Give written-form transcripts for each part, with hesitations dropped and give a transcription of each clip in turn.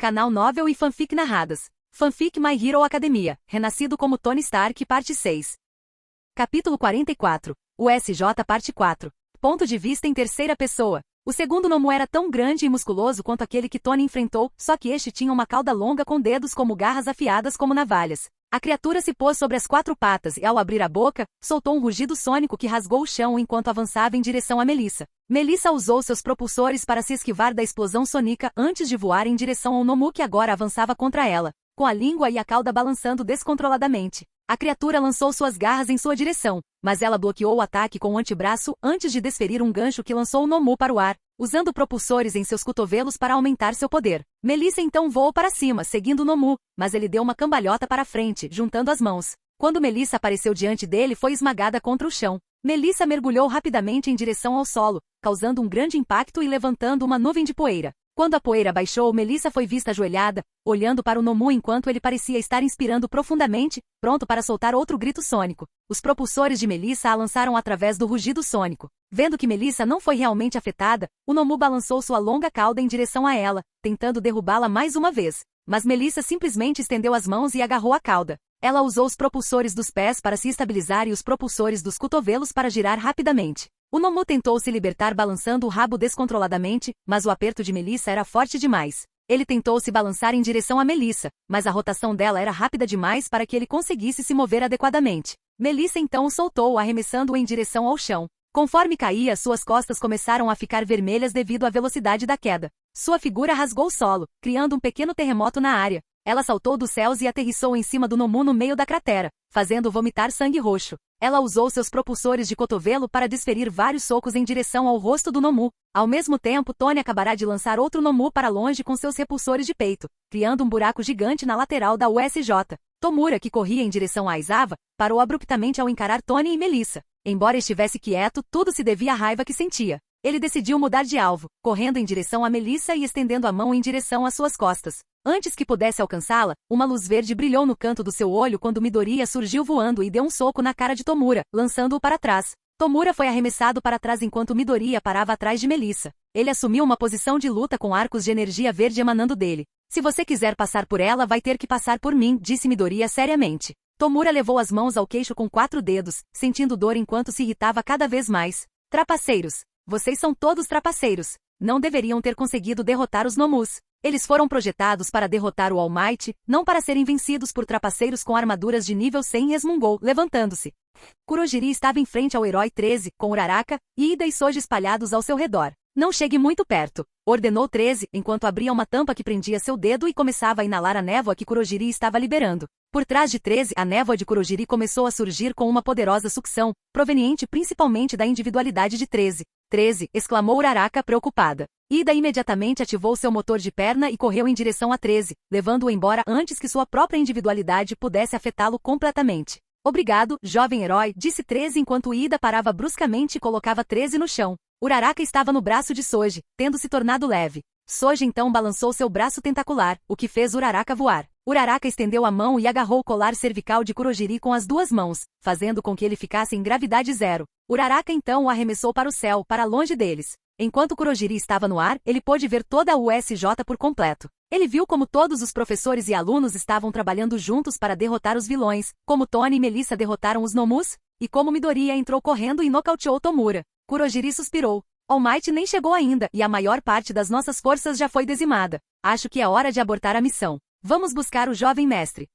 Canal Novel e Fanfic Narradas. Fanfic My Hero Academia, renascido como Tony Stark, parte 6. Capítulo 44. O SJ, parte 4. Ponto de vista em terceira pessoa. O segundo gnomo era tão grande e musculoso quanto aquele que Tony enfrentou, só que este tinha uma cauda longa com dedos como garras afiadas como navalhas. A criatura se pôs sobre as quatro patas e, ao abrir a boca, soltou um rugido sônico que rasgou o chão enquanto avançava em direção a Melissa. Melissa usou seus propulsores para se esquivar da explosão sônica antes de voar em direção ao gnomo que agora avançava contra ela, com a língua e a cauda balançando descontroladamente. A criatura lançou suas garras em sua direção, mas ela bloqueou o ataque com o antebraço antes de desferir um gancho que lançou o gnomo para o ar, usando propulsores em seus cotovelos para aumentar seu poder. Melissa então voou para cima, seguindo o gnomo, mas ele deu uma cambalhota para frente, juntando as mãos. Quando Melissa apareceu diante dele, foi esmagada contra o chão. Melissa mergulhou rapidamente em direção ao solo, causando um grande impacto e levantando uma nuvem de poeira. Quando a poeira baixou, Melissa foi vista ajoelhada, olhando para o gnomo enquanto ele parecia estar inspirando profundamente, pronto para soltar outro grito sônico. Os propulsores de Melissa a lançaram através do rugido sônico. Vendo que Melissa não foi realmente afetada, o gnomo balançou sua longa cauda em direção a ela, tentando derrubá-la mais uma vez. Mas Melissa simplesmente estendeu as mãos e agarrou a cauda. Ela usou os propulsores dos pés para se estabilizar e os propulsores dos cotovelos para girar rapidamente. O gnomo tentou se libertar balançando o rabo descontroladamente, mas o aperto de Melissa era forte demais. Ele tentou se balançar em direção a Melissa, mas a rotação dela era rápida demais para que ele conseguisse se mover adequadamente. Melissa então o soltou, arremessando-o em direção ao chão. Conforme caía, suas costas começaram a ficar vermelhas devido à velocidade da queda. Sua figura rasgou o solo, criando um pequeno terremoto na área. Ela saltou dos céus e aterrissou em cima do gnomo no meio da cratera, fazendo vomitar sangue roxo. Ela usou seus propulsores de cotovelo para desferir vários socos em direção ao rosto do gnomo. Ao mesmo tempo, Tony acabará de lançar outro gnomo para longe com seus repulsores de peito, criando um buraco gigante na lateral da USJ. Tomura, que corria em direção a Aizawa, parou abruptamente ao encarar Tony e Melissa. Embora estivesse quieto, tudo se devia à raiva que sentia. Ele decidiu mudar de alvo, correndo em direção a Melissa e estendendo a mão em direção às suas costas. Antes que pudesse alcançá-la, uma luz verde brilhou no canto do seu olho quando Midoriya surgiu voando e deu um soco na cara de Tomura, lançando-o para trás. Tomura foi arremessado para trás enquanto Midoriya parava atrás de Melissa. Ele assumiu uma posição de luta com arcos de energia verde emanando dele. Se você quiser passar por ela, vai ter que passar por mim, disse Midoriya seriamente. Tomura levou as mãos ao queixo com 4 dedos, sentindo dor enquanto se irritava cada vez mais. Trapaceiros. Vocês são todos trapaceiros. Não deveriam ter conseguido derrotar os gnomus. Eles foram projetados para derrotar o All Might, não para serem vencidos por trapaceiros com armaduras de nível 100, resmungou, levantando-se. Kurogiri estava em frente ao herói 13, com Uraraka, Ida e Soji espalhados ao seu redor. Não chegue muito perto, ordenou 13, enquanto abria uma tampa que prendia seu dedo e começava a inalar a névoa que Kurogiri estava liberando. Por trás de 13, a névoa de Kurogiri começou a surgir com uma poderosa sucção, proveniente principalmente da individualidade de 13. 13, exclamou Uraraka preocupada. Ida imediatamente ativou seu motor de perna e correu em direção a 13, levando-o embora antes que sua própria individualidade pudesse afetá-lo completamente. Obrigado, jovem herói, disse 13 enquanto Ida parava bruscamente e colocava 13 no chão. Uraraka estava no braço de Soji, tendo se tornado leve. Soji então balançou seu braço tentacular, o que fez Uraraka voar. Uraraka estendeu a mão e agarrou o colar cervical de Kurogiri com as 2 mãos, fazendo com que ele ficasse em gravidade zero. Uraraka então o arremessou para o céu, para longe deles. Enquanto Kurogiri estava no ar, ele pôde ver toda a USJ por completo. Ele viu como todos os professores e alunos estavam trabalhando juntos para derrotar os vilões, como Tony e Melissa derrotaram os gnomus, e como Midoriya entrou correndo e nocauteou Tomura. Kurogiri suspirou. All Might nem chegou ainda, e a maior parte das nossas forças já foi dizimada. Acho que é hora de abortar a missão. Vamos buscar o jovem mestre.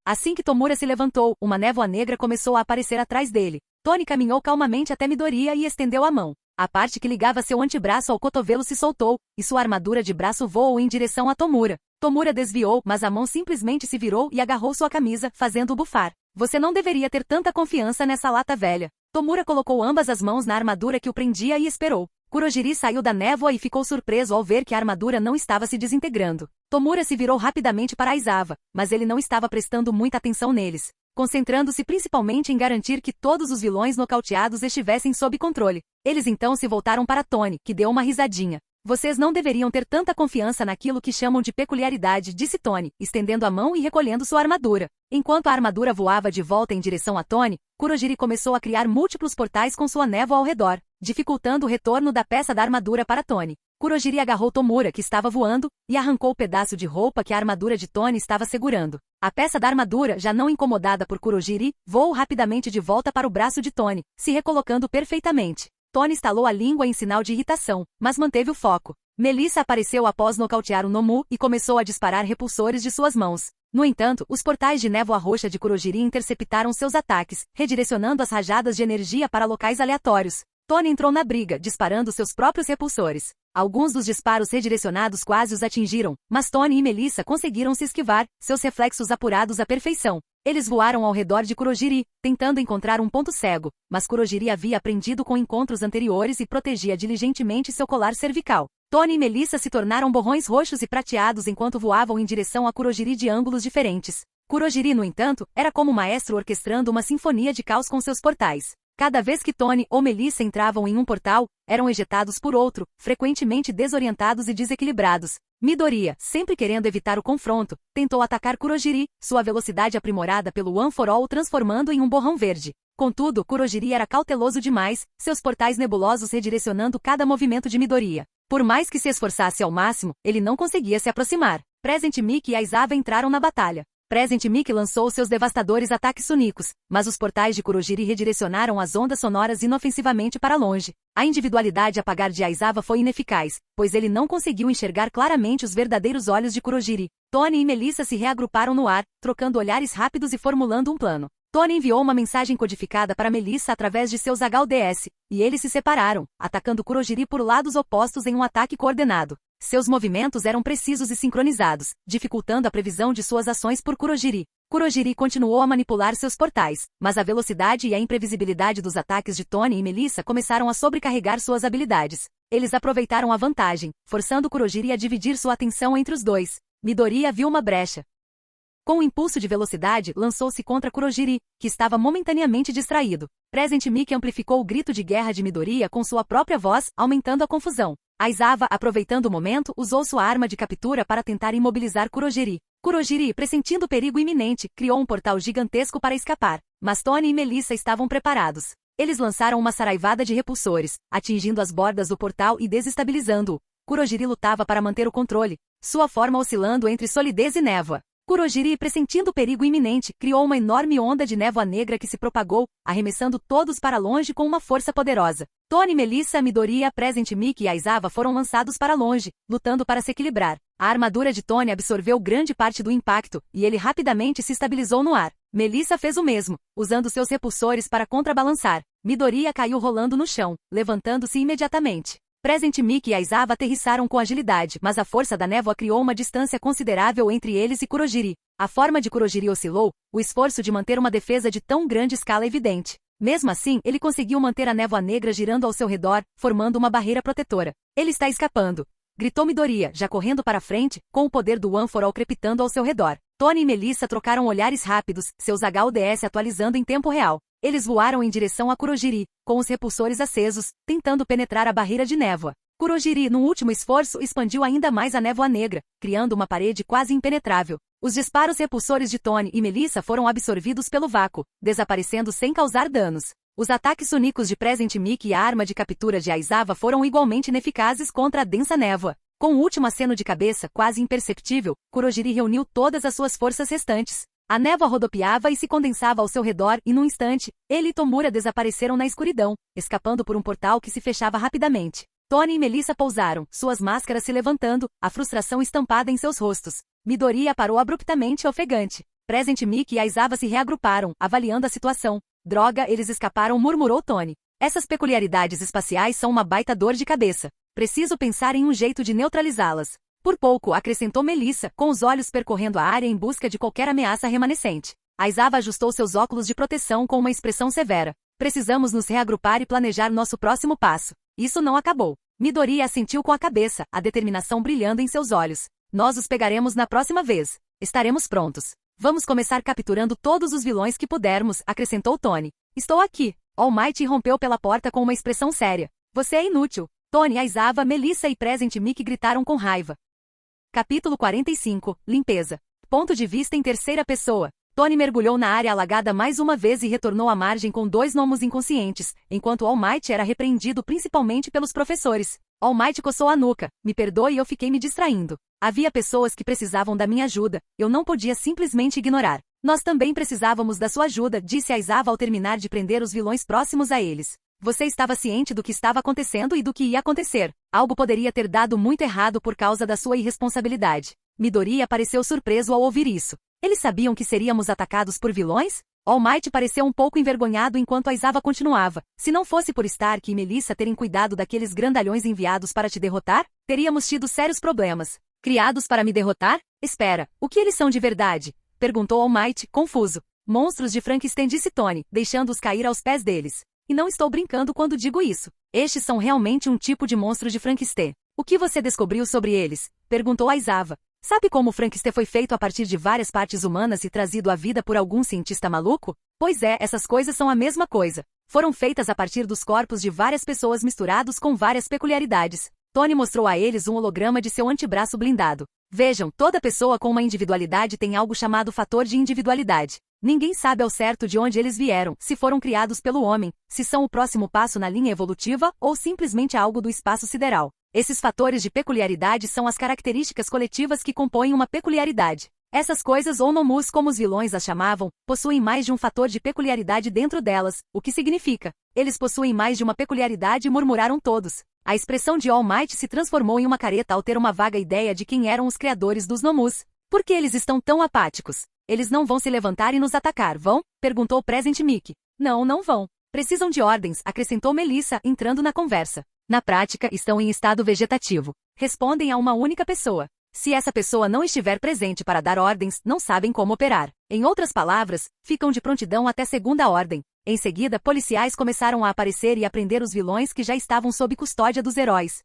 Assim que Tomura se levantou, uma névoa negra começou a aparecer atrás dele. Tony caminhou calmamente até Midoriya e estendeu a mão. A parte que ligava seu antebraço ao cotovelo se soltou, e sua armadura de braço voou em direção a Tomura. Tomura desviou, mas a mão simplesmente se virou e agarrou sua camisa, fazendo-o bufar. Você não deveria ter tanta confiança nessa lata velha. Tomura colocou ambas as mãos na armadura que o prendia e esperou. Kurogiri saiu da névoa e ficou surpreso ao ver que a armadura não estava se desintegrando. Tomura se virou rapidamente para Aizawa, mas ele não estava prestando muita atenção neles, concentrando-se principalmente em garantir que todos os vilões nocauteados estivessem sob controle. Eles então se voltaram para Tony, que deu uma risadinha. Vocês não deveriam ter tanta confiança naquilo que chamam de peculiaridade, disse Tony, estendendo a mão e recolhendo sua armadura. Enquanto a armadura voava de volta em direção a Tony, Kurogiri começou a criar múltiplos portais com sua névoa ao redor, dificultando o retorno da peça da armadura para Tony. Kurogiri agarrou Tomura, que estava voando, e arrancou o pedaço de roupa que a armadura de Tony estava segurando. A peça da armadura, já não incomodada por Kurogiri, voou rapidamente de volta para o braço de Tony, se recolocando perfeitamente. Tony estalou a língua em sinal de irritação, mas manteve o foco. Melissa apareceu após nocautear o Nomu e começou a disparar repulsores de suas mãos. No entanto, os portais de névoa roxa de Kurogiri interceptaram seus ataques, redirecionando as rajadas de energia para locais aleatórios. Tony entrou na briga, disparando seus próprios repulsores. Alguns dos disparos redirecionados quase os atingiram, mas Tony e Melissa conseguiram se esquivar, seus reflexos apurados à perfeição. Eles voaram ao redor de Kurogiri, tentando encontrar um ponto cego, mas Kurogiri havia aprendido com encontros anteriores e protegia diligentemente seu colar cervical. Tony e Melissa se tornaram borrões roxos e prateados enquanto voavam em direção a Kurogiri de ângulos diferentes. Kurogiri, no entanto, era como um maestro orquestrando uma sinfonia de caos com seus portais. Cada vez que Tony ou Melissa entravam em um portal, eram ejetados por outro, frequentemente desorientados e desequilibrados. Midoriya, sempre querendo evitar o confronto, tentou atacar Kurogiri, sua velocidade aprimorada pelo One for All o transformando em um borrão verde. Contudo, Kurogiri era cauteloso demais, seus portais nebulosos redirecionando cada movimento de Midoriya. Por mais que se esforçasse ao máximo, ele não conseguia se aproximar. Present Mickey e Aizawa entraram na batalha. Present Mickey lançou seus devastadores ataques sonicos, mas os portais de Kurogiri redirecionaram as ondas sonoras inofensivamente para longe. A individualidade apagar de Aizawa foi ineficaz, pois ele não conseguiu enxergar claramente os verdadeiros olhos de Kurogiri. Tony e Melissa se reagruparam no ar, trocando olhares rápidos e formulando um plano. Tony enviou uma mensagem codificada para Melissa através de seus HUDS, e eles se separaram, atacando Kurogiri por lados opostos em um ataque coordenado. Seus movimentos eram precisos e sincronizados, dificultando a previsão de suas ações por Kurogiri. Kurogiri continuou a manipular seus portais, mas a velocidade e a imprevisibilidade dos ataques de Tony e Melissa começaram a sobrecarregar suas habilidades. Eles aproveitaram a vantagem, forçando Kurogiri a dividir sua atenção entre os dois. Midoriya viu uma brecha. Com um impulso de velocidade, lançou-se contra Kurogiri, que estava momentaneamente distraído. Present Mickey amplificou o grito de guerra de Midoriya com sua própria voz, aumentando a confusão. Aizawa, aproveitando o momento, usou sua arma de captura para tentar imobilizar Kurogiri. Kurogiri, pressentindo perigo iminente, criou um portal gigantesco para escapar, mas Tony e Melissa estavam preparados. Eles lançaram uma saraivada de repulsores, atingindo as bordas do portal e desestabilizando-o. Kurogiri lutava para manter o controle, sua forma oscilando entre solidez e névoa. Kurogiri, pressentindo perigo iminente, criou uma enorme onda de névoa negra que se propagou, arremessando todos para longe com uma força poderosa. Tony, Melissa, Midoriya, Present Mickey e Aizawa foram lançados para longe, lutando para se equilibrar. A armadura de Tony absorveu grande parte do impacto, e ele rapidamente se estabilizou no ar. Melissa fez o mesmo, usando seus repulsores para contrabalançar. Midoriya caiu rolando no chão, levantando-se imediatamente. Present Mickey e Aizawa aterrissaram com agilidade, mas a força da névoa criou uma distância considerável entre eles e Kurogiri. A forma de Kurogiri oscilou, o esforço de manter uma defesa de tão grande escala evidente. Mesmo assim, ele conseguiu manter a névoa negra girando ao seu redor, formando uma barreira protetora. Ele está escapando! Gritou Midoriya, já correndo para frente, com o poder do One for All crepitando ao seu redor. Tony e Melissa trocaram olhares rápidos, seus HUDS atualizando em tempo real. Eles voaram em direção a Kurogiri, com os repulsores acesos, tentando penetrar a barreira de névoa. Kurogiri, no último esforço, expandiu ainda mais a névoa negra, criando uma parede quase impenetrável. Os disparos repulsores de Tony e Melissa foram absorvidos pelo vácuo, desaparecendo sem causar danos. Os ataques sonicos de Present Mickey e a arma de captura de Aizawa foram igualmente ineficazes contra a densa névoa. Com o último aceno de cabeça, quase imperceptível, Kurogiri reuniu todas as suas forças restantes. A névoa rodopiava e se condensava ao seu redor e, num instante, ele e Tomura desapareceram na escuridão, escapando por um portal que se fechava rapidamente. Tony e Melissa pousaram, suas máscaras se levantando, a frustração estampada em seus rostos. Midoriya parou abruptamente ofegante. Present Mickey e Aizawa se reagruparam, avaliando a situação. Droga, eles escaparam, murmurou Tony. Essas peculiaridades espaciais são uma baita dor de cabeça. Preciso pensar em um jeito de neutralizá-las. Por pouco, acrescentou Melissa, com os olhos percorrendo a área em busca de qualquer ameaça remanescente. Aizawa ajustou seus óculos de proteção com uma expressão severa. Precisamos nos reagrupar e planejar nosso próximo passo. Isso não acabou. Midoriya assentiu com a cabeça, a determinação brilhando em seus olhos. Nós os pegaremos na próxima vez. Estaremos prontos. Vamos começar capturando todos os vilões que pudermos, acrescentou Tony. Estou aqui. All Might irrompeu pela porta com uma expressão séria. Você é inútil. Tony, Aizawa, Melissa e Present Mickey gritaram com raiva. Capítulo 45. Limpeza. Ponto de vista em terceira pessoa. Tony mergulhou na área alagada mais uma vez e retornou à margem com 2 gnomos inconscientes, enquanto All Might era repreendido principalmente pelos professores. All Might coçou a nuca. Me perdoe, eu fiquei me distraindo. Havia pessoas que precisavam da minha ajuda, eu não podia simplesmente ignorar. Nós também precisávamos da sua ajuda, disse Aizawa ao terminar de prender os vilões próximos a eles. Você estava ciente do que estava acontecendo e do que ia acontecer. Algo poderia ter dado muito errado por causa da sua irresponsabilidade. Midoriya pareceu surpreso ao ouvir isso. Eles sabiam que seríamos atacados por vilões? All Might pareceu um pouco envergonhado enquanto Aizawa continuava. Se não fosse por Stark e Melissa terem cuidado daqueles grandalhões enviados para te derrotar, teríamos tido sérios problemas. Criados para me derrotar? Espera, o que eles são de verdade? Perguntou All Might, confuso. Monstros de Frankenstein, disse Tony, deixando-os cair aos pés deles. E não estou brincando quando digo isso. Estes são realmente um tipo de monstro de Frankenstein. O que você descobriu sobre eles? Perguntou Aizawa. Sabe como o Frankenstein foi feito a partir de várias partes humanas e trazido à vida por algum cientista maluco? Pois é, essas coisas são a mesma coisa. Foram feitas a partir dos corpos de várias pessoas misturados com várias peculiaridades. Tony mostrou a eles um holograma de seu antebraço blindado. Vejam, toda pessoa com uma individualidade tem algo chamado fator de individualidade. Ninguém sabe ao certo de onde eles vieram, se foram criados pelo homem, se são o próximo passo na linha evolutiva ou simplesmente algo do espaço sideral. Esses fatores de peculiaridade são as características coletivas que compõem uma peculiaridade. Essas coisas, ou nomus como os vilões as chamavam, possuem mais de um fator de peculiaridade dentro delas, o que significa: eles possuem mais de uma peculiaridade, murmuraram todos. A expressão de All Might se transformou em uma careta ao ter uma vaga ideia de quem eram os criadores dos nomus. Por que eles estão tão apáticos? Eles não vão se levantar e nos atacar, vão? Perguntou Present Mickey. Não, não vão. Precisam de ordens, acrescentou Melissa, entrando na conversa. Na prática, estão em estado vegetativo. Respondem a uma única pessoa. Se essa pessoa não estiver presente para dar ordens, não sabem como operar. Em outras palavras, ficam de prontidão até segunda ordem. Em seguida, policiais começaram a aparecer e a prender os vilões que já estavam sob custódia dos heróis.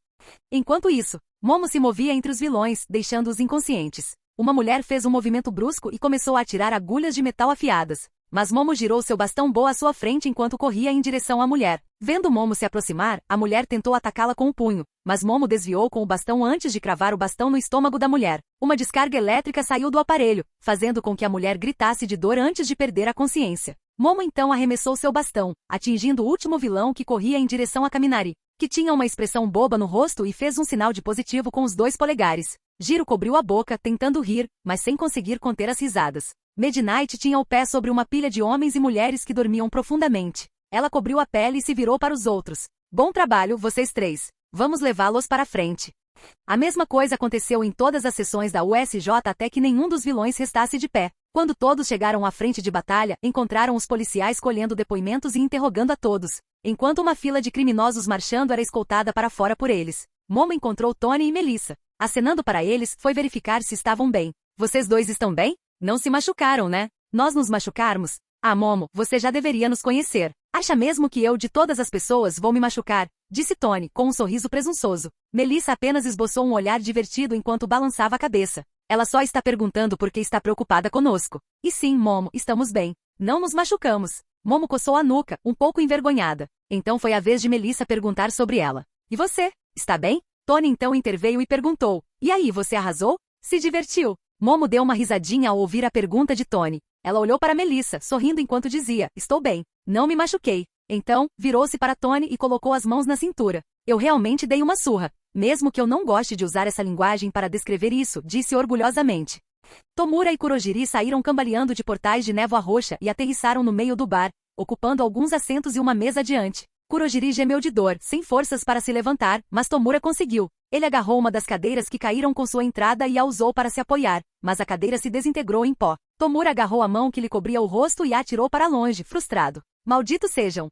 Enquanto isso, Momo se movia entre os vilões, deixando-os inconscientes. Uma mulher fez um movimento brusco e começou a atirar agulhas de metal afiadas. Mas Momo girou seu bastão Bo à sua frente enquanto corria em direção à mulher. Vendo Momo se aproximar, a mulher tentou atacá-la com o punho, mas Momo desviou com o bastão antes de cravar o bastão no estômago da mulher. Uma descarga elétrica saiu do aparelho, fazendo com que a mulher gritasse de dor antes de perder a consciência. Momo então arremessou seu bastão, atingindo o último vilão que corria em direção a Kaminari, que tinha uma expressão boba no rosto e fez um sinal de positivo com os 2 polegares. Jiro cobriu a boca, tentando rir, mas sem conseguir conter as risadas. Midnight tinha o pé sobre uma pilha de homens e mulheres que dormiam profundamente. Ela cobriu a pele e se virou para os outros. Bom trabalho, vocês 3. Vamos levá-los para frente. A mesma coisa aconteceu em todas as sessões da USJ até que nenhum dos vilões restasse de pé. Quando todos chegaram à frente de batalha, encontraram os policiais colhendo depoimentos e interrogando a todos, enquanto uma fila de criminosos marchando era escoltada para fora por eles. Momo encontrou Tony e Melissa. Acenando para eles, foi verificar se estavam bem. Vocês 2 estão bem? Não se machucaram, né? Nós nos machucarmos? Ah, Momo, você já deveria nos conhecer. Acha mesmo que eu, de todas as pessoas, vou me machucar? Disse Tony, com um sorriso presunçoso. Melissa apenas esboçou um olhar divertido enquanto balançava a cabeça. Ela só está perguntando porque está preocupada conosco. E sim, Momo, estamos bem. Não nos machucamos. Momo coçou a nuca, um pouco envergonhada. Então foi a vez de Melissa perguntar sobre ela. E você? Está bem? Tony então interveio e perguntou. E aí, você arrasou? Se divertiu? Momo deu uma risadinha ao ouvir a pergunta de Tony. Ela olhou para Melissa, sorrindo enquanto dizia, estou bem. Não me machuquei. Então, virou-se para Tony e colocou as mãos na cintura. Eu realmente dei uma surra. Mesmo que eu não goste de usar essa linguagem para descrever isso, disse orgulhosamente. Tomura e Kurogiri saíram cambaleando de portais de névoa roxa e aterrissaram no meio do bar, ocupando alguns assentos e uma mesa adiante. Kurogiri gemeu de dor, sem forças para se levantar, mas Tomura conseguiu. Ele agarrou uma das cadeiras que caíram com sua entrada e a usou para se apoiar, mas a cadeira se desintegrou em pó. Tomura agarrou a mão que lhe cobria o rosto e a atirou para longe, frustrado. Malditos sejam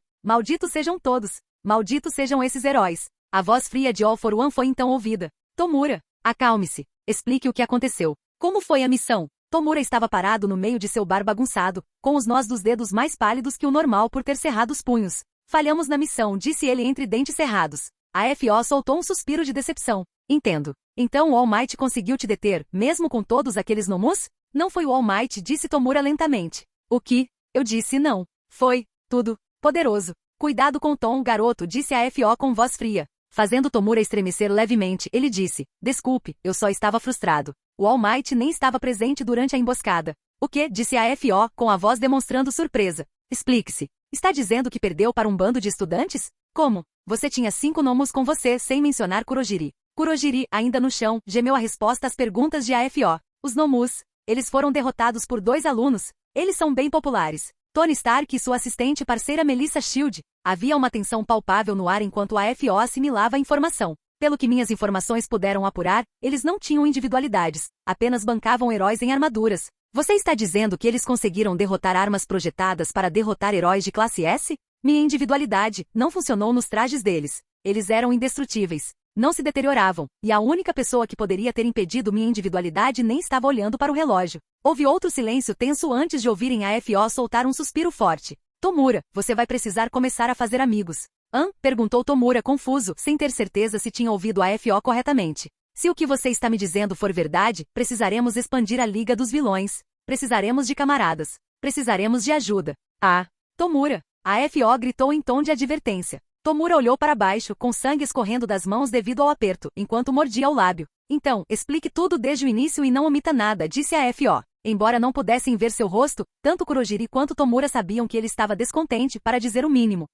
todos, malditos sejam esses heróis. A voz fria de All for One foi então ouvida. Tomura, acalme-se, explique o que aconteceu. Como foi a missão? Tomura estava parado no meio de seu bar bagunçado, com os nós dos dedos mais pálidos que o normal por ter cerrado os punhos. Falhamos na missão, disse ele entre dentes cerrados. A FO soltou um suspiro de decepção. Entendo. Então o All Might conseguiu te deter, mesmo com todos aqueles nomus? Não foi o All Might, disse Tomura lentamente. O que? Eu disse não. Foi, tudo, poderoso. Cuidado com o tom, garoto, disse a FO com voz fria. Fazendo Tomura estremecer levemente, ele disse, desculpe, eu só estava frustrado. O All Might nem estava presente durante a emboscada. O que? Disse a FO, com a voz demonstrando surpresa. Explique-se. Está dizendo que perdeu para um bando de estudantes? Como? Você tinha 5 gnomos com você, sem mencionar Kurogiri. Kurogiri, ainda no chão, gemeu a resposta às perguntas de AFO. Os Nomus. Eles foram derrotados por 2 alunos. Eles são bem populares. Tony Stark e sua assistente parceira Melissa Shield. Havia uma tensão palpável no ar enquanto a AFO assimilava a informação. Pelo que minhas informações puderam apurar, eles não tinham individualidades. Apenas bancavam heróis em armaduras. Você está dizendo que eles conseguiram derrotar armas projetadas para derrotar heróis de classe S? Minha individualidade não funcionou nos trajes deles. Eles eram indestrutíveis. Não se deterioravam, e a única pessoa que poderia ter impedido minha individualidade nem estava olhando para o relógio. Houve outro silêncio tenso antes de ouvirem a FO soltar um suspiro forte. Tomura, você vai precisar começar a fazer amigos. Hã? Perguntou Tomura confuso, sem ter certeza se tinha ouvido a FO corretamente. Se o que você está me dizendo for verdade, precisaremos expandir a Liga dos Vilões. Precisaremos de camaradas. Precisaremos de ajuda. Ah! Tomura! A FO gritou em tom de advertência. Tomura olhou para baixo, com sangue escorrendo das mãos devido ao aperto, enquanto mordia o lábio. Então, explique tudo desde o início e não omita nada, disse a FO. Embora não pudessem ver seu rosto, tanto Kurogiri quanto Tomura sabiam que ele estava descontente, para dizer o mínimo.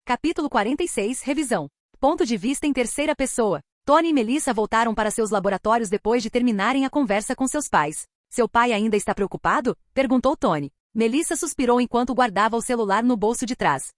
Capítulo 46, Revisão. Ponto de vista em terceira pessoa. Tony e Melissa voltaram para seus laboratórios depois de terminarem a conversa com seus pais. Seu pai ainda está preocupado? Perguntou Tony. Melissa suspirou enquanto guardava o celular no bolso de trás.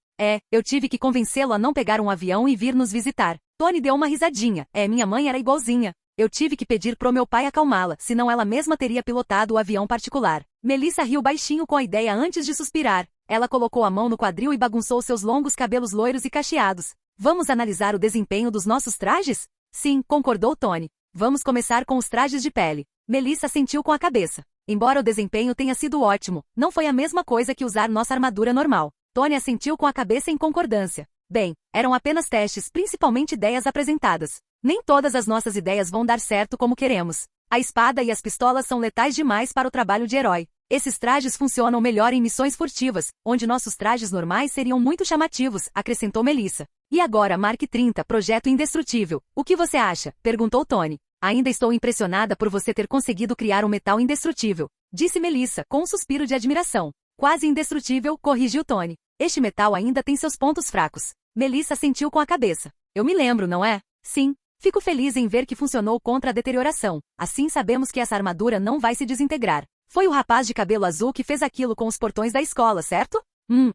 Eu tive que convencê-lo a não pegar um avião e vir nos visitar. Tony deu uma risadinha. Minha mãe era igualzinha. Eu tive que pedir pro meu pai acalmá-la, senão ela mesma teria pilotado o avião particular. Melissa riu baixinho com a ideia antes de suspirar. Ela colocou a mão no quadril e bagunçou seus longos cabelos loiros e cacheados. Vamos analisar o desempenho dos nossos trajes? Sim, concordou Tony. Vamos começar com os trajes de pele. Melissa assentiu com a cabeça. Embora o desempenho tenha sido ótimo, não foi a mesma coisa que usar nossa armadura normal. Tony assentiu com a cabeça em concordância. Bem, eram apenas testes, principalmente ideias apresentadas. Nem todas as nossas ideias vão dar certo como queremos. A espada e as pistolas são letais demais para o trabalho de herói. Esses trajes funcionam melhor em missões furtivas, onde nossos trajes normais seriam muito chamativos, acrescentou Melissa. E agora, Mark 30, Projeto Indestrutível. O que você acha? Perguntou Tony. Ainda estou impressionada por você ter conseguido criar um metal indestrutível, disse Melissa, com um suspiro de admiração. Quase indestrutível, corrigiu Tony. Este metal ainda tem seus pontos fracos. Melissa assentiu com a cabeça. Eu me lembro, não é? Sim. Fico feliz em ver que funcionou contra a deterioração. Assim sabemos que essa armadura não vai se desintegrar. Foi o rapaz de cabelo azul que fez aquilo com os portões da escola, certo?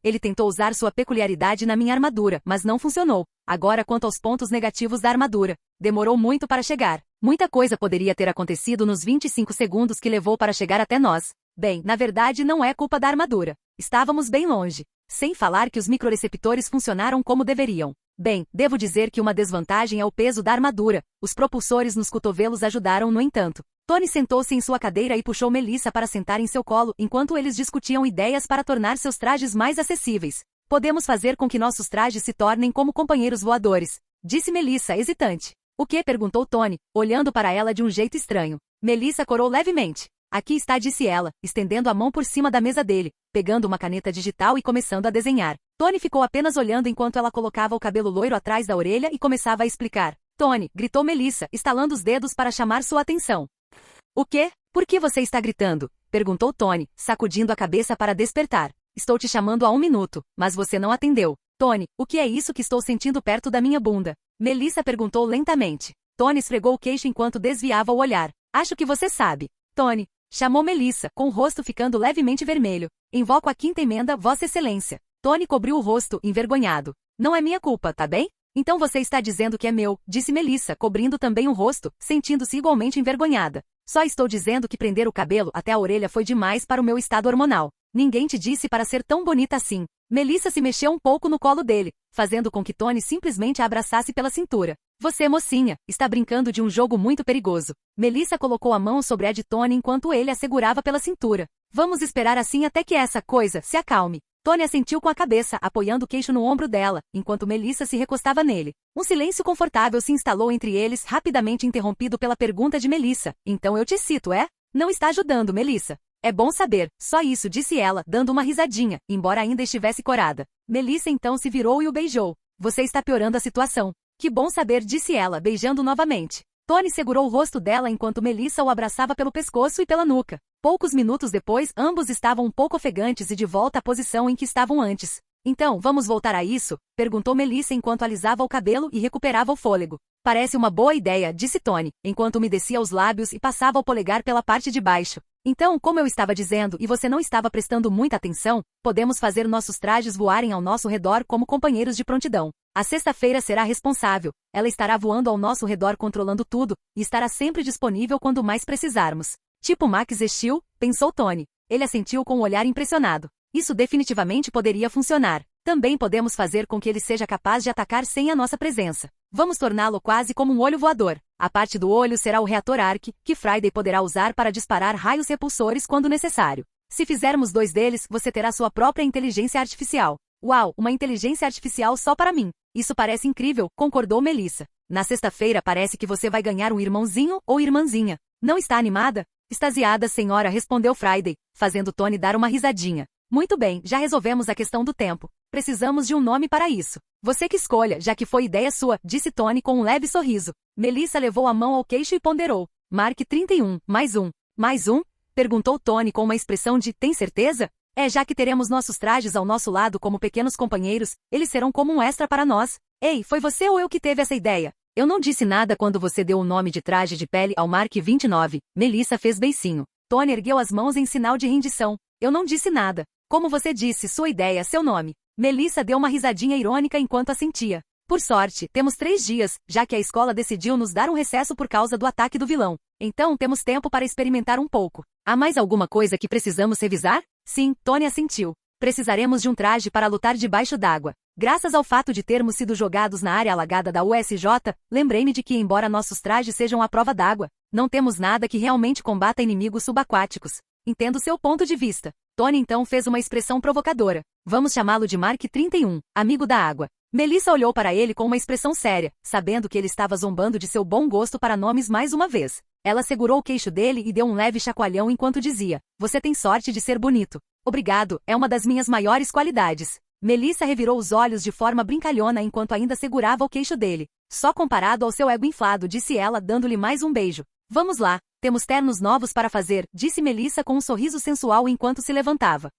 Ele tentou usar sua peculiaridade na minha armadura, mas não funcionou. Agora quanto aos pontos negativos da armadura. Demorou muito para chegar. Muita coisa poderia ter acontecido nos 25 segundos que levou para chegar até nós. Bem, na verdade não é culpa da armadura. Estávamos bem longe. Sem falar que os microreceptores funcionaram como deveriam. Bem, devo dizer que uma desvantagem é o peso da armadura. Os propulsores nos cotovelos ajudaram, no entanto. Tony sentou-se em sua cadeira e puxou Melissa para sentar em seu colo, enquanto eles discutiam ideias para tornar seus trajes mais acessíveis. Podemos fazer com que nossos trajes se tornem como companheiros voadores, disse Melissa, hesitante. O que? Perguntou Tony, olhando para ela de um jeito estranho. Melissa corou levemente. Aqui está, disse ela, estendendo a mão por cima da mesa dele, pegando uma caneta digital e começando a desenhar. Tony ficou apenas olhando enquanto ela colocava o cabelo loiro atrás da orelha e começava a explicar. Tony, gritou Melissa, estalando os dedos para chamar sua atenção. O quê? Por que você está gritando? Perguntou Tony, sacudindo a cabeça para despertar. Estou te chamando há 1 minuto, mas você não atendeu. Tony, o que é isso que estou sentindo perto da minha bunda? Melissa perguntou lentamente. Tony esfregou o queixo enquanto desviava o olhar. Acho que você sabe. Tony, chamou Melissa, com o rosto ficando levemente vermelho. Invoco a 5ª emenda, Vossa Excelência. Tony cobriu o rosto, envergonhado. Não é minha culpa, tá bem? Então você está dizendo que é meu, disse Melissa, cobrindo também o rosto, sentindo-se igualmente envergonhada. Só estou dizendo que prender o cabelo até a orelha foi demais para o meu estado hormonal. Ninguém te disse para ser tão bonita assim. Melissa se mexeu um pouco no colo dele, fazendo com que Tony simplesmente a abraçasse pela cintura. Você, mocinha, está brincando de um jogo muito perigoso. Melissa colocou a mão sobre a de Tony enquanto ele a segurava pela cintura. Vamos esperar assim até que essa coisa se acalme. Tony assentiu com a cabeça, apoiando o queixo no ombro dela, enquanto Melissa se recostava nele. Um silêncio confortável se instalou entre eles, rapidamente interrompido pela pergunta de Melissa. Então eu te cito, é? Não está ajudando, Melissa. É bom saber, só isso, disse ela, dando uma risadinha, embora ainda estivesse corada. Melissa então se virou e o beijou. Você está piorando a situação. Que bom saber, disse ela, beijando novamente. Tony segurou o rosto dela enquanto Melissa o abraçava pelo pescoço e pela nuca. Poucos minutos depois, ambos estavam um pouco ofegantes e de volta à posição em que estavam antes. Então, vamos voltar a isso? Perguntou Melissa enquanto alisava o cabelo e recuperava o fôlego. Parece uma boa ideia, disse Tony, enquanto umedecia os lábios e passava o polegar pela parte de baixo. Então, como eu estava dizendo e você não estava prestando muita atenção, podemos fazer nossos trajes voarem ao nosso redor como companheiros de prontidão. A sexta-feira será responsável. Ela estará voando ao nosso redor controlando tudo e estará sempre disponível quando mais precisarmos. Tipo Max Steel, pensou Tony. Ele assentiu com um olhar impressionado. Isso definitivamente poderia funcionar. Também podemos fazer com que ele seja capaz de atacar sem a nossa presença. Vamos torná-lo quase como um olho voador. A parte do olho será o reator Arc, que Friday poderá usar para disparar raios repulsores quando necessário. Se fizermos 2 deles, você terá sua própria inteligência artificial. Uau, uma inteligência artificial só para mim. Isso parece incrível, concordou Melissa. Na sexta-feira parece que você vai ganhar um irmãozinho ou irmãzinha. Não está animada? Extasiada, senhora, respondeu Friday, fazendo Tony dar uma risadinha. Muito bem, já resolvemos a questão do tempo. Precisamos de um nome para isso. Você que escolha, já que foi ideia sua, disse Tony com um leve sorriso. Melissa levou a mão ao queixo e ponderou. Mark 31, mais um. Mais um? Perguntou Tony com uma expressão de, tem certeza? Já que teremos nossos trajes ao nosso lado como pequenos companheiros, eles serão como um extra para nós. Ei, foi você ou eu que teve essa ideia? Eu não disse nada quando você deu o nome de traje de pele ao Mark 29. Melissa fez beicinho. Tony ergueu as mãos em sinal de rendição. Eu não disse nada. Como você disse, sua ideia, seu nome. Melissa deu uma risadinha irônica enquanto assentia. Por sorte, temos 3 dias, já que a escola decidiu nos dar um recesso por causa do ataque do vilão. Então temos tempo para experimentar um pouco. Há mais alguma coisa que precisamos revisar? Sim, Tony assentiu. Precisaremos de um traje para lutar debaixo d'água. Graças ao fato de termos sido jogados na área alagada da USJ, lembrei-me de que, embora nossos trajes sejam à prova d'água, não temos nada que realmente combata inimigos subaquáticos. Entendo seu ponto de vista. Tony então fez uma expressão provocadora. Vamos chamá-lo de Mark 31, amigo da água. Melissa olhou para ele com uma expressão séria, sabendo que ele estava zombando de seu bom gosto para nomes mais uma vez. Ela segurou o queixo dele e deu um leve chacoalhão enquanto dizia, você tem sorte de ser bonito. Obrigado, é uma das minhas maiores qualidades. Melissa revirou os olhos de forma brincalhona enquanto ainda segurava o queixo dele. Só comparado ao seu ego inflado, disse ela dando-lhe mais um beijo. Vamos lá, temos ternos novos para fazer, disse Melissa com um sorriso sensual enquanto se levantava.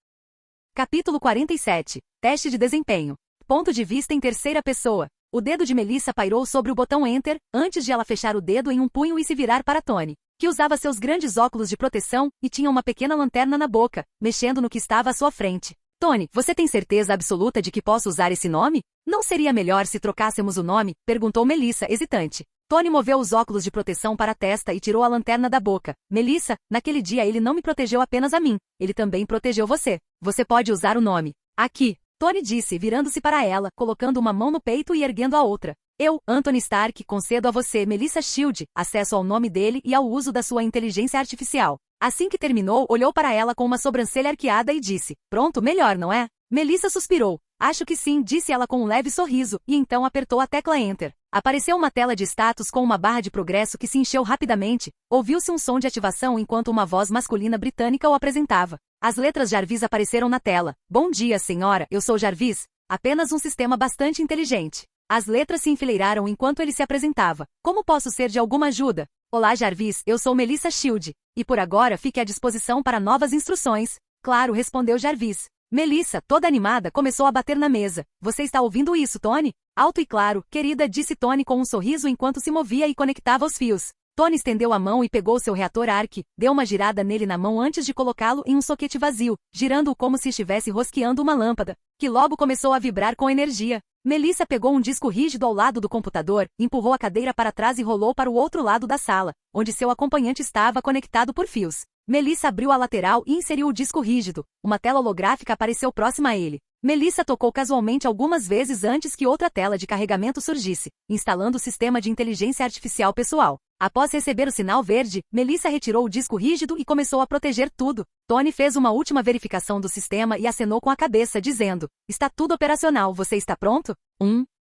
Capítulo 47. Teste de desempenho. Ponto de vista em terceira pessoa. O dedo de Melissa pairou sobre o botão Enter, antes de ela fechar o dedo em um punho e se virar para Tony, que usava seus grandes óculos de proteção e tinha uma pequena lanterna na boca, mexendo no que estava à sua frente. Tony, você tem certeza absoluta de que posso usar esse nome? Não seria melhor se trocássemos o nome? Perguntou Melissa, hesitante. Tony moveu os óculos de proteção para a testa e tirou a lanterna da boca. Melissa, naquele dia ele não me protegeu apenas a mim, ele também protegeu você. Você pode usar o nome. Aqui. Tony disse, virando-se para ela, colocando uma mão no peito e erguendo a outra. Eu, Anthony Stark, concedo a você, Melissa Shield, acesso ao nome dele e ao uso da sua inteligência artificial. Assim que terminou, olhou para ela com uma sobrancelha arqueada e disse, pronto, melhor, não é? Melissa suspirou. Acho que sim, disse ela com um leve sorriso, e então apertou a tecla Enter. Apareceu uma tela de status com uma barra de progresso que se encheu rapidamente. Ouviu-se um som de ativação enquanto uma voz masculina britânica o apresentava. As letras Jarvis apareceram na tela. Bom dia, senhora, eu sou Jarvis. Apenas um sistema bastante inteligente. As letras se enfileiraram enquanto ele se apresentava. Como posso ser de alguma ajuda? Olá, Jarvis, eu sou Melissa Shield. E por agora fique à disposição para novas instruções. Claro, respondeu Jarvis. Melissa, toda animada, começou a bater na mesa. Você está ouvindo isso, Tony? Alto e claro, querida, disse Tony com um sorriso enquanto se movia e conectava os fios. Tony estendeu a mão e pegou seu reator Arc, deu uma girada nele na mão antes de colocá-lo em um soquete vazio, girando-o como se estivesse rosqueando uma lâmpada, que logo começou a vibrar com energia. Melissa pegou um disco rígido ao lado do computador, empurrou a cadeira para trás e rolou para o outro lado da sala, onde seu acompanhante estava conectado por fios. Melissa abriu a lateral e inseriu o disco rígido. Uma tela holográfica apareceu próxima a ele. Melissa tocou casualmente algumas vezes antes que outra tela de carregamento surgisse, instalando o sistema de inteligência artificial pessoal. Após receber o sinal verde, Melissa retirou o disco rígido e começou a proteger tudo. Tony fez uma última verificação do sistema e acenou com a cabeça, dizendo, está tudo operacional, você está pronto?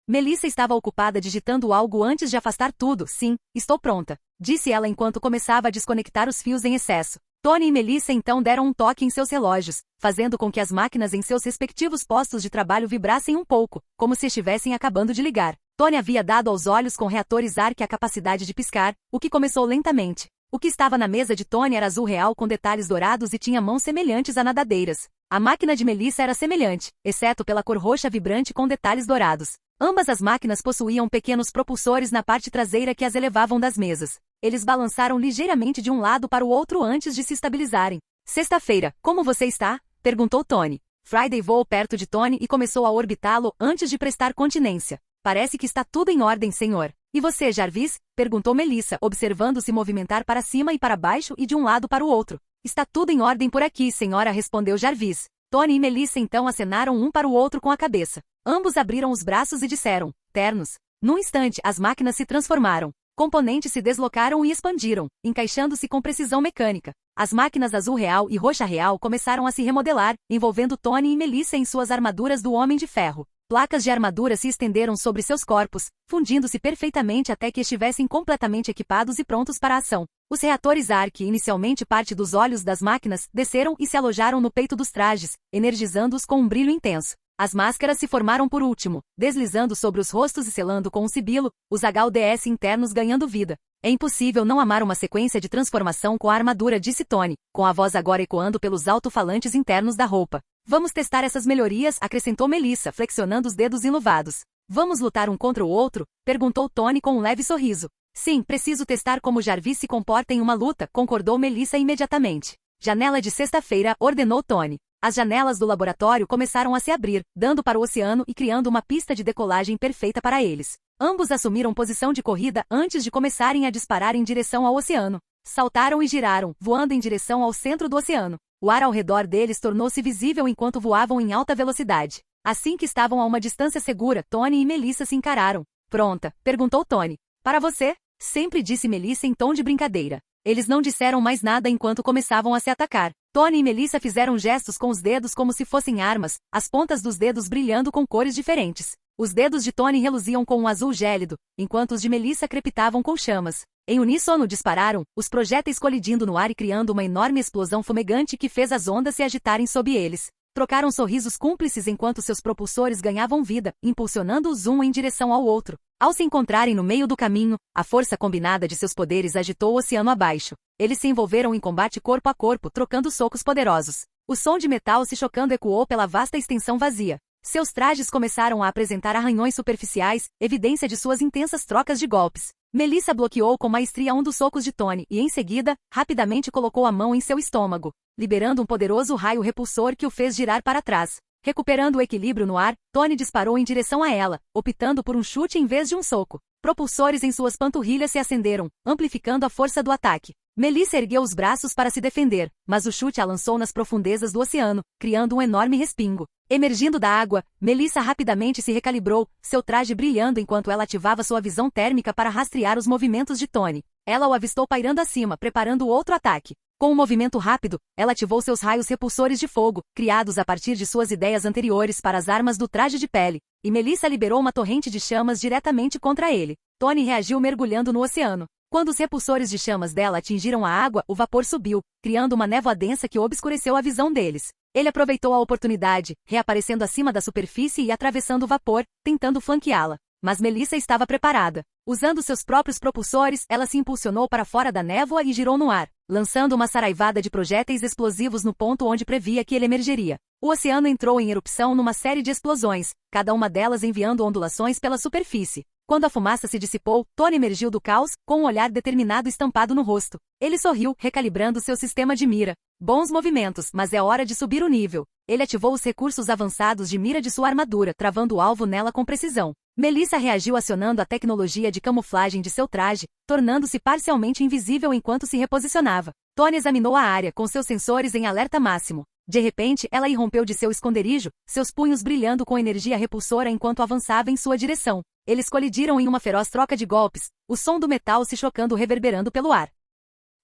Melissa estava ocupada digitando algo antes de afastar tudo. Sim, estou pronta, disse ela enquanto começava a desconectar os fios em excesso. Tony e Melissa então deram um toque em seus relógios, fazendo com que as máquinas em seus respectivos postos de trabalho vibrassem um pouco, como se estivessem acabando de ligar. Tony havia dado aos olhos com reatores Arc a capacidade de piscar, o que começou lentamente. O que estava na mesa de Tony era azul real com detalhes dourados e tinha mãos semelhantes a nadadeiras. A máquina de Melissa era semelhante, exceto pela cor roxa vibrante com detalhes dourados. Ambas as máquinas possuíam pequenos propulsores na parte traseira que as elevavam das mesas. Eles balançaram ligeiramente de um lado para o outro antes de se estabilizarem. Sexta-feira, como você está? Perguntou Tony. Friday voou perto de Tony e começou a orbitá-lo antes de prestar continência. Parece que está tudo em ordem, senhor. E você, Jarvis? Perguntou Melissa, observando-se movimentar para cima e para baixo e de um lado para o outro. Está tudo em ordem por aqui, senhora, respondeu Jarvis. Tony e Melissa então acenaram um para o outro com a cabeça. Ambos abriram os braços e disseram, ternos. Num instante, as máquinas se transformaram. Componentes se deslocaram e expandiram, encaixando-se com precisão mecânica. As máquinas azul real e roxa real começaram a se remodelar, envolvendo Tony e Melissa em suas armaduras do Homem de Ferro. Placas de armadura se estenderam sobre seus corpos, fundindo-se perfeitamente até que estivessem completamente equipados e prontos para a ação. Os reatores Arc, inicialmente parte dos olhos das máquinas, desceram e se alojaram no peito dos trajes, energizando-os com um brilho intenso. As máscaras se formaram por último, deslizando sobre os rostos e selando com um sibilo, os HUDs internos ganhando vida. É impossível não amar uma sequência de transformação com a armadura, disse Tony, com a voz agora ecoando pelos alto-falantes internos da roupa. Vamos testar essas melhorias, acrescentou Melissa, flexionando os dedos enluvados. Vamos lutar um contra o outro? Perguntou Tony com um leve sorriso. Sim, preciso testar como Jarvis se comporta em uma luta, concordou Melissa imediatamente. Janela de sexta-feira, ordenou Tony. As janelas do laboratório começaram a se abrir, dando para o oceano e criando uma pista de decolagem perfeita para eles. Ambos assumiram posição de corrida antes de começarem a disparar em direção ao oceano. Saltaram e giraram, voando em direção ao centro do oceano. O ar ao redor deles tornou-se visível enquanto voavam em alta velocidade. Assim que estavam a uma distância segura, Tony e Melissa se encararam. Pronta? Perguntou Tony. Para você? Sempre disse Melissa em tom de brincadeira. Eles não disseram mais nada enquanto começavam a se atacar. Tony e Melissa fizeram gestos com os dedos como se fossem armas, as pontas dos dedos brilhando com cores diferentes. Os dedos de Tony reluziam com um azul gélido, enquanto os de Melissa crepitavam com chamas. Em uníssono dispararam, os projéteis colidindo no ar e criando uma enorme explosão fumegante que fez as ondas se agitarem sob eles. Trocaram sorrisos cúmplices enquanto seus propulsores ganhavam vida, impulsionando-os um em direção ao outro. Ao se encontrarem no meio do caminho, a força combinada de seus poderes agitou o oceano abaixo. Eles se envolveram em combate corpo a corpo, trocando socos poderosos. O som de metal se chocando ecoou pela vasta extensão vazia. Seus trajes começaram a apresentar arranhões superficiais, evidência de suas intensas trocas de golpes. Melissa bloqueou com maestria um dos socos de Tony e, em seguida, rapidamente colocou a mão em seu estômago, liberando um poderoso raio repulsor que o fez girar para trás. Recuperando o equilíbrio no ar, Tony disparou em direção a ela, optando por um chute em vez de um soco. Propulsores em suas panturrilhas se acenderam, amplificando a força do ataque. Melissa ergueu os braços para se defender, mas o chute a lançou nas profundezas do oceano, criando um enorme respingo. Emergindo da água, Melissa rapidamente se recalibrou, seu traje brilhando enquanto ela ativava sua visão térmica para rastrear os movimentos de Tony. Ela o avistou pairando acima, preparando outro ataque. Com um movimento rápido, ela ativou seus raios repulsores de fogo, criados a partir de suas ideias anteriores para as armas do traje de pele, e Melissa liberou uma torrente de chamas diretamente contra ele. Tony reagiu mergulhando no oceano. Quando os repulsores de chamas dela atingiram a água, o vapor subiu, criando uma névoa densa que obscureceu a visão deles. Ele aproveitou a oportunidade, reaparecendo acima da superfície e atravessando o vapor, tentando flanqueá-la. Mas Melissa estava preparada. Usando seus próprios propulsores, ela se impulsionou para fora da névoa e girou no ar, lançando uma saraivada de projéteis explosivos no ponto onde previa que ele emergeria. O oceano entrou em erupção numa série de explosões, cada uma delas enviando ondulações pela superfície. Quando a fumaça se dissipou, Tony emergiu do caos, com um olhar determinado estampado no rosto. Ele sorriu, recalibrando seu sistema de mira. Bons movimentos, mas é hora de subir o nível. Ele ativou os recursos avançados de mira de sua armadura, travando o alvo nela com precisão. Melissa reagiu acionando a tecnologia de camuflagem de seu traje, tornando-se parcialmente invisível enquanto se reposicionava. Tony examinou a área com seus sensores em alerta máximo. De repente, ela irrompeu de seu esconderijo, seus punhos brilhando com energia repulsora enquanto avançava em sua direção. Eles colidiram em uma feroz troca de golpes, o som do metal se chocando reverberando pelo ar.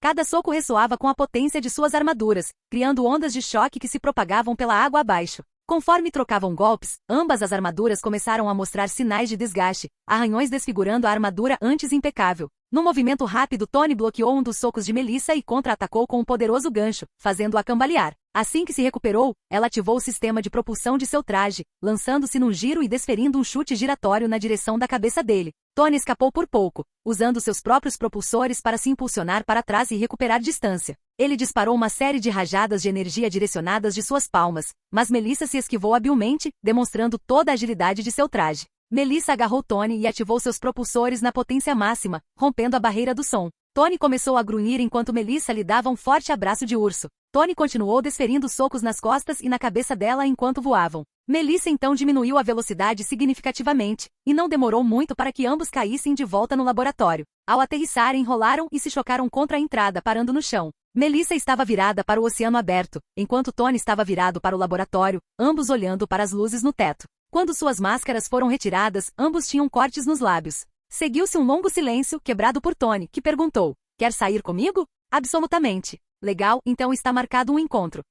Cada soco ressoava com a potência de suas armaduras, criando ondas de choque que se propagavam pela água abaixo. Conforme trocavam golpes, ambas as armaduras começaram a mostrar sinais de desgaste, arranhões desfigurando a armadura antes impecável. Num movimento rápido, Tony bloqueou um dos socos de Melissa e contra-atacou com um poderoso gancho, fazendo-a cambalear. Assim que se recuperou, ela ativou o sistema de propulsão de seu traje, lançando-se num giro e desferindo um chute giratório na direção da cabeça dele. Tony escapou por pouco, usando seus próprios propulsores para se impulsionar para trás e recuperar distância. Ele disparou uma série de rajadas de energia direcionadas de suas palmas, mas Melissa se esquivou habilmente, demonstrando toda a agilidade de seu traje. Melissa agarrou Tony e ativou seus propulsores na potência máxima, rompendo a barreira do som. Tony começou a grunhir enquanto Melissa lhe dava um forte abraço de urso. Tony continuou desferindo socos nas costas e na cabeça dela enquanto voavam. Melissa então diminuiu a velocidade significativamente, e não demorou muito para que ambos caíssem de volta no laboratório. Ao aterrissar, enrolaram e se chocaram contra a entrada, parando no chão. Melissa estava virada para o oceano aberto, enquanto Tony estava virado para o laboratório, ambos olhando para as luzes no teto. Quando suas máscaras foram retiradas, ambos tinham cortes nos lábios. Seguiu-se um longo silêncio, quebrado por Tony, que perguntou: "Quer sair comigo?" "Absolutamente." "Legal, então está marcado um encontro."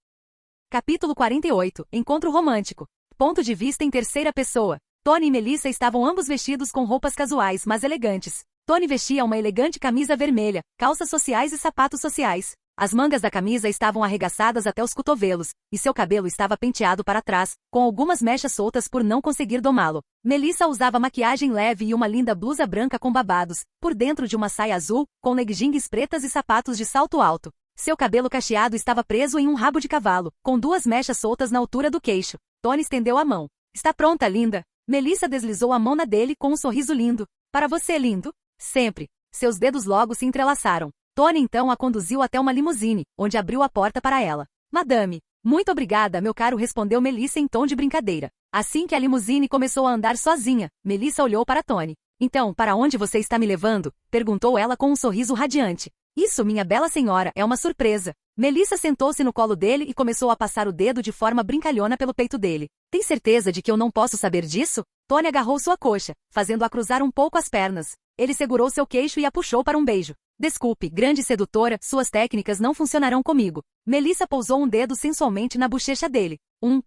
Capítulo 48. Encontro romântico. Ponto de vista em terceira pessoa. Tony e Melissa estavam ambos vestidos com roupas casuais, mas elegantes. Tony vestia uma elegante camisa vermelha, calças sociais e sapatos sociais. As mangas da camisa estavam arregaçadas até os cotovelos, e seu cabelo estava penteado para trás, com algumas mechas soltas por não conseguir domá-lo. Melissa usava maquiagem leve e uma linda blusa branca com babados, por dentro de uma saia azul, com leggings pretas e sapatos de salto alto. Seu cabelo cacheado estava preso em um rabo de cavalo, com duas mechas soltas na altura do queixo. Tony estendeu a mão. "Está pronta, linda?" Melissa deslizou a mão na dele com um sorriso lindo. "Para você, lindo." "Sempre." Seus dedos logo se entrelaçaram. Tony então a conduziu até uma limusine, onde abriu a porta para ela. "Madame." "Muito obrigada, meu caro", respondeu Melissa em tom de brincadeira. Assim que a limusine começou a andar sozinha, Melissa olhou para Tony. "Então, para onde você está me levando?" perguntou ela com um sorriso radiante. "Isso, minha bela senhora, é uma surpresa." Melissa sentou-se no colo dele e começou a passar o dedo de forma brincalhona pelo peito dele. "Tem certeza de que eu não posso saber disso?" Tony agarrou sua coxa, fazendo-a cruzar um pouco as pernas. Ele segurou seu queixo e a puxou para um beijo. "Desculpe, grande sedutora, suas técnicas não funcionarão comigo." Melissa pousou um dedo sensualmente na bochecha dele.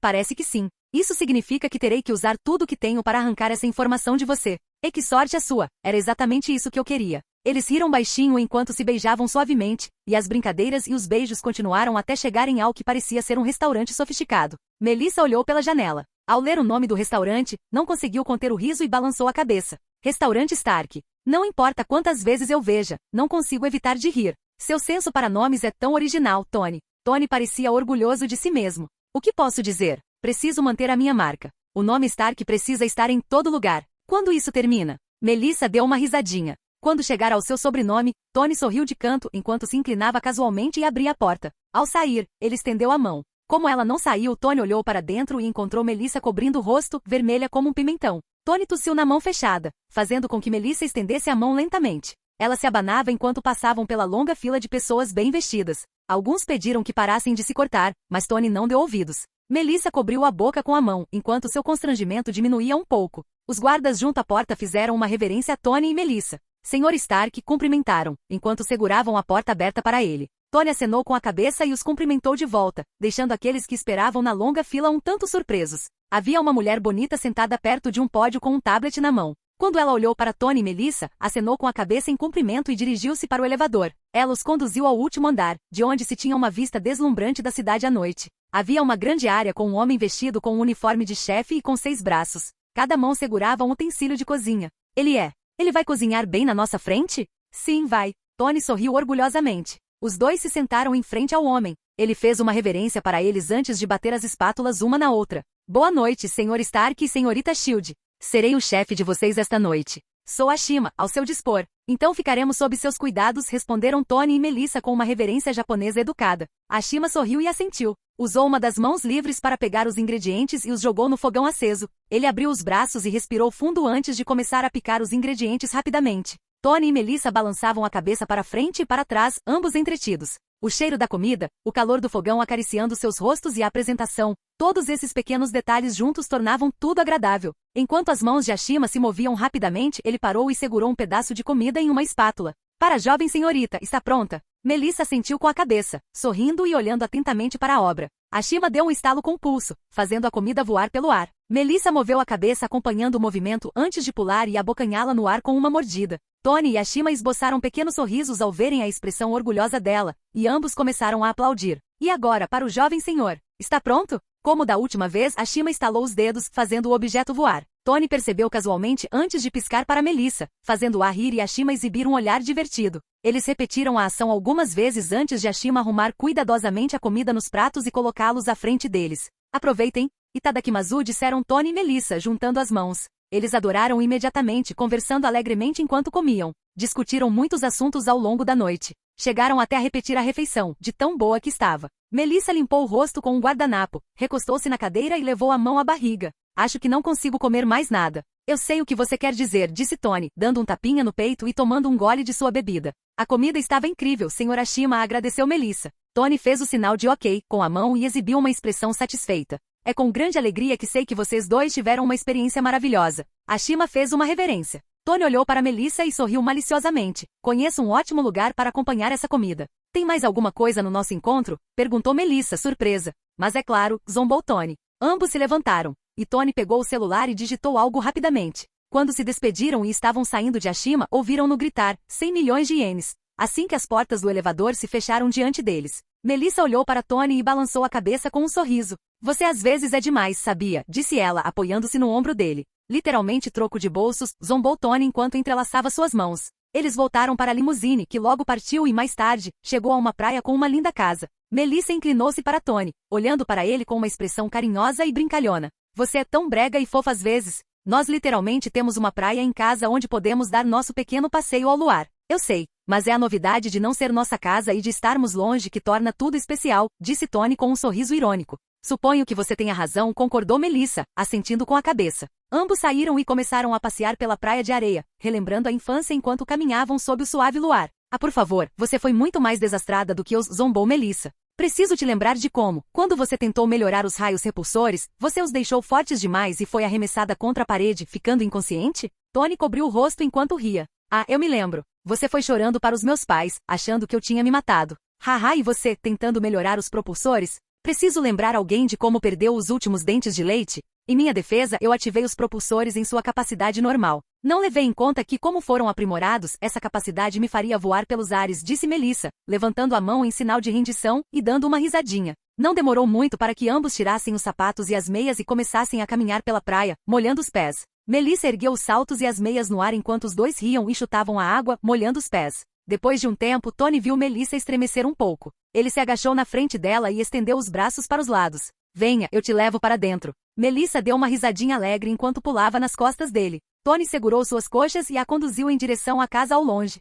Parece que sim. Isso significa que terei que usar tudo o que tenho para arrancar essa informação de você. E que sorte a sua, era exatamente isso que eu queria." Eles riram baixinho enquanto se beijavam suavemente, e as brincadeiras e os beijos continuaram até chegarem ao que parecia ser um restaurante sofisticado. Melissa olhou pela janela. Ao ler o nome do restaurante, não conseguiu conter o riso e balançou a cabeça. "Restaurante Stark. Não importa quantas vezes eu veja, não consigo evitar de rir. Seu senso para nomes é tão original, Tony." Tony parecia orgulhoso de si mesmo. "O que posso dizer? Preciso manter a minha marca. O nome Stark precisa estar em todo lugar. Quando isso termina?" Melissa deu uma risadinha. Quando chegar ao seu sobrenome, Tony sorriu de canto enquanto se inclinava casualmente e abria a porta. Ao sair, ele estendeu a mão. Como ela não saiu, Tony olhou para dentro e encontrou Melissa cobrindo o rosto, vermelha como um pimentão. Tony tossiu na mão fechada, fazendo com que Melissa estendesse a mão lentamente. Ela se abanava enquanto passavam pela longa fila de pessoas bem vestidas. Alguns pediram que parassem de se cortar, mas Tony não deu ouvidos. Melissa cobriu a boca com a mão, enquanto seu constrangimento diminuía um pouco. Os guardas junto à porta fizeram uma reverência a Tony e Melissa. Senhor Stark cumprimentaram, enquanto seguravam a porta aberta para ele. Tony acenou com a cabeça e os cumprimentou de volta, deixando aqueles que esperavam na longa fila um tanto surpresos. Havia uma mulher bonita sentada perto de um pódio com um tablet na mão. Quando ela olhou para Tony e Melissa, acenou com a cabeça em cumprimento e dirigiu-se para o elevador. Ela os conduziu ao último andar, de onde se tinha uma vista deslumbrante da cidade à noite. Havia uma grande área com um homem vestido com um uniforme de chefe e com 6 braços. Cada mão segurava um utensílio de cozinha. Ele vai cozinhar bem na nossa frente?" "Sim, vai." Tony sorriu orgulhosamente. Os dois se sentaram em frente ao homem. Ele fez uma reverência para eles antes de bater as espátulas uma na outra. "Boa noite, Sr. Stark e Senhorita Shield. Serei o chefe de vocês esta noite. Sou a Shima, ao seu dispor." "Então ficaremos sob seus cuidados", responderam Tony e Melissa com uma reverência japonesa educada. A Shima sorriu e assentiu. Usou uma das mãos livres para pegar os ingredientes e os jogou no fogão aceso. Ele abriu os braços e respirou fundo antes de começar a picar os ingredientes rapidamente. Tony e Melissa balançavam a cabeça para frente e para trás, ambos entretidos. O cheiro da comida, o calor do fogão acariciando seus rostos e a apresentação, todos esses pequenos detalhes juntos tornavam tudo agradável. Enquanto as mãos de Ashima se moviam rapidamente, ele parou e segurou um pedaço de comida em uma espátula. "Para a jovem senhorita, está pronta?" Melissa assentiu com a cabeça, sorrindo e olhando atentamente para a obra. Ashima deu um estalo com o pulso, fazendo a comida voar pelo ar. Melissa moveu a cabeça acompanhando o movimento antes de pular e abocanhá-la no ar com uma mordida. Tony e Ashima esboçaram pequenos sorrisos ao verem a expressão orgulhosa dela, e ambos começaram a aplaudir. E agora para o jovem senhor. Está pronto? Como da última vez, Ashima estalou os dedos, fazendo o objeto voar. Tony percebeu casualmente antes de piscar para Melissa, fazendo-a rir e Ashima exibir um olhar divertido. Eles repetiram a ação algumas vezes antes de Ashima arrumar cuidadosamente a comida nos pratos e colocá-los à frente deles. Aproveitem, Itadakimasu, disseram Tony e Melissa, juntando as mãos. Eles adoraram imediatamente, conversando alegremente enquanto comiam. Discutiram muitos assuntos ao longo da noite. Chegaram até a repetir a refeição, de tão boa que estava. Melissa limpou o rosto com um guardanapo, recostou-se na cadeira e levou a mão à barriga. Acho que não consigo comer mais nada. Eu sei o que você quer dizer, disse Tony, dando um tapinha no peito e tomando um gole de sua bebida. A comida estava incrível, Sr. Ashima, agradeceu Melissa. Tony fez o sinal de ok com a mão e exibiu uma expressão satisfeita. É com grande alegria que sei que vocês dois tiveram uma experiência maravilhosa. Ashima fez uma reverência. Tony olhou para Melissa e sorriu maliciosamente. Conheço um ótimo lugar para acompanhar essa comida. Tem mais alguma coisa no nosso encontro? Perguntou Melissa, surpresa. Mas é claro, zombou Tony. Ambos se levantaram, e Tony pegou o celular e digitou algo rapidamente. Quando se despediram e estavam saindo de Ashima, ouviram-no gritar, 100 milhões de ienes. Assim que as portas do elevador se fecharam diante deles. Melissa olhou para Tony e balançou a cabeça com um sorriso. Você às vezes é demais, sabia? Disse ela, apoiando-se no ombro dele. Literalmente troco de bolsos, zombou Tony enquanto entrelaçava suas mãos. Eles voltaram para a limusine, que logo partiu e mais tarde, chegou a uma praia com uma linda casa. Melissa inclinou-se para Tony, olhando para ele com uma expressão carinhosa e brincalhona. Você é tão brega e fofa às vezes. Nós literalmente temos uma praia em casa onde podemos dar nosso pequeno passeio ao luar. Eu sei, mas é a novidade de não ser nossa casa e de estarmos longe que torna tudo especial, disse Tony com um sorriso irônico. Suponho que você tenha razão, concordou Melissa, assentindo com a cabeça. Ambos saíram e começaram a passear pela praia de areia, relembrando a infância enquanto caminhavam sob o suave luar. Ah, por favor, você foi muito mais desastrada do que os, zombou Melissa. Preciso te lembrar de como, quando você tentou melhorar os raios repulsores, você os deixou fortes demais e foi arremessada contra a parede, ficando inconsciente? Tony cobriu o rosto enquanto ria. Ah, eu me lembro. Você foi chorando para os meus pais, achando que eu tinha me matado. Haha, e você, tentando melhorar os propulsores? Preciso lembrar alguém de como perdeu os últimos dentes de leite? Em minha defesa, eu ativei os propulsores em sua capacidade normal. Não levei em conta que, como foram aprimorados, essa capacidade me faria voar pelos ares, disse Melissa, levantando a mão em sinal de rendição e dando uma risadinha. Não demorou muito para que ambos tirassem os sapatos e as meias e começassem a caminhar pela praia, molhando os pés. Melissa ergueu os saltos e as meias no ar enquanto os dois riam e chutavam a água, molhando os pés. Depois de um tempo, Tony viu Melissa estremecer um pouco. Ele se agachou na frente dela e estendeu os braços para os lados. Venha, eu te levo para dentro. Melissa deu uma risadinha alegre enquanto pulava nas costas dele. Tony segurou suas coxas e a conduziu em direção à casa ao longe.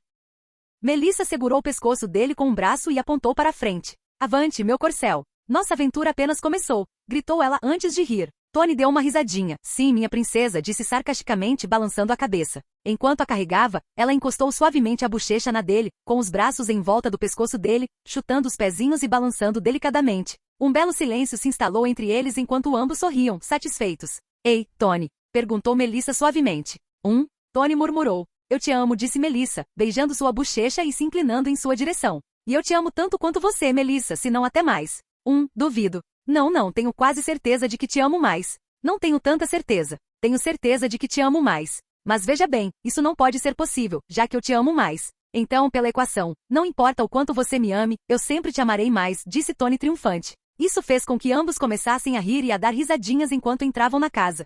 Melissa segurou o pescoço dele com um braço e apontou para a frente. Avante, meu corcel. Nossa aventura apenas começou, gritou ela antes de rir. Tony deu uma risadinha. Sim, minha princesa, disse sarcasticamente, balançando a cabeça. Enquanto a carregava, ela encostou suavemente a bochecha na dele, com os braços em volta do pescoço dele, chutando os pezinhos e balançando delicadamente. Um belo silêncio se instalou entre eles enquanto ambos sorriam, satisfeitos. Ei, Tony, perguntou Melissa suavemente. Tony murmurou. Eu te amo, disse Melissa, beijando sua bochecha e se inclinando em sua direção. E eu te amo tanto quanto você, Melissa, se não até mais. Duvido. Não, tenho quase certeza de que te amo mais. Não tenho tanta certeza. Tenho certeza de que te amo mais. Mas veja bem, isso não pode ser possível, já que eu te amo mais. Então, pela equação, não importa o quanto você me ame, eu sempre te amarei mais, disse Tony triunfante. Isso fez com que ambos começassem a rir e a dar risadinhas enquanto entravam na casa.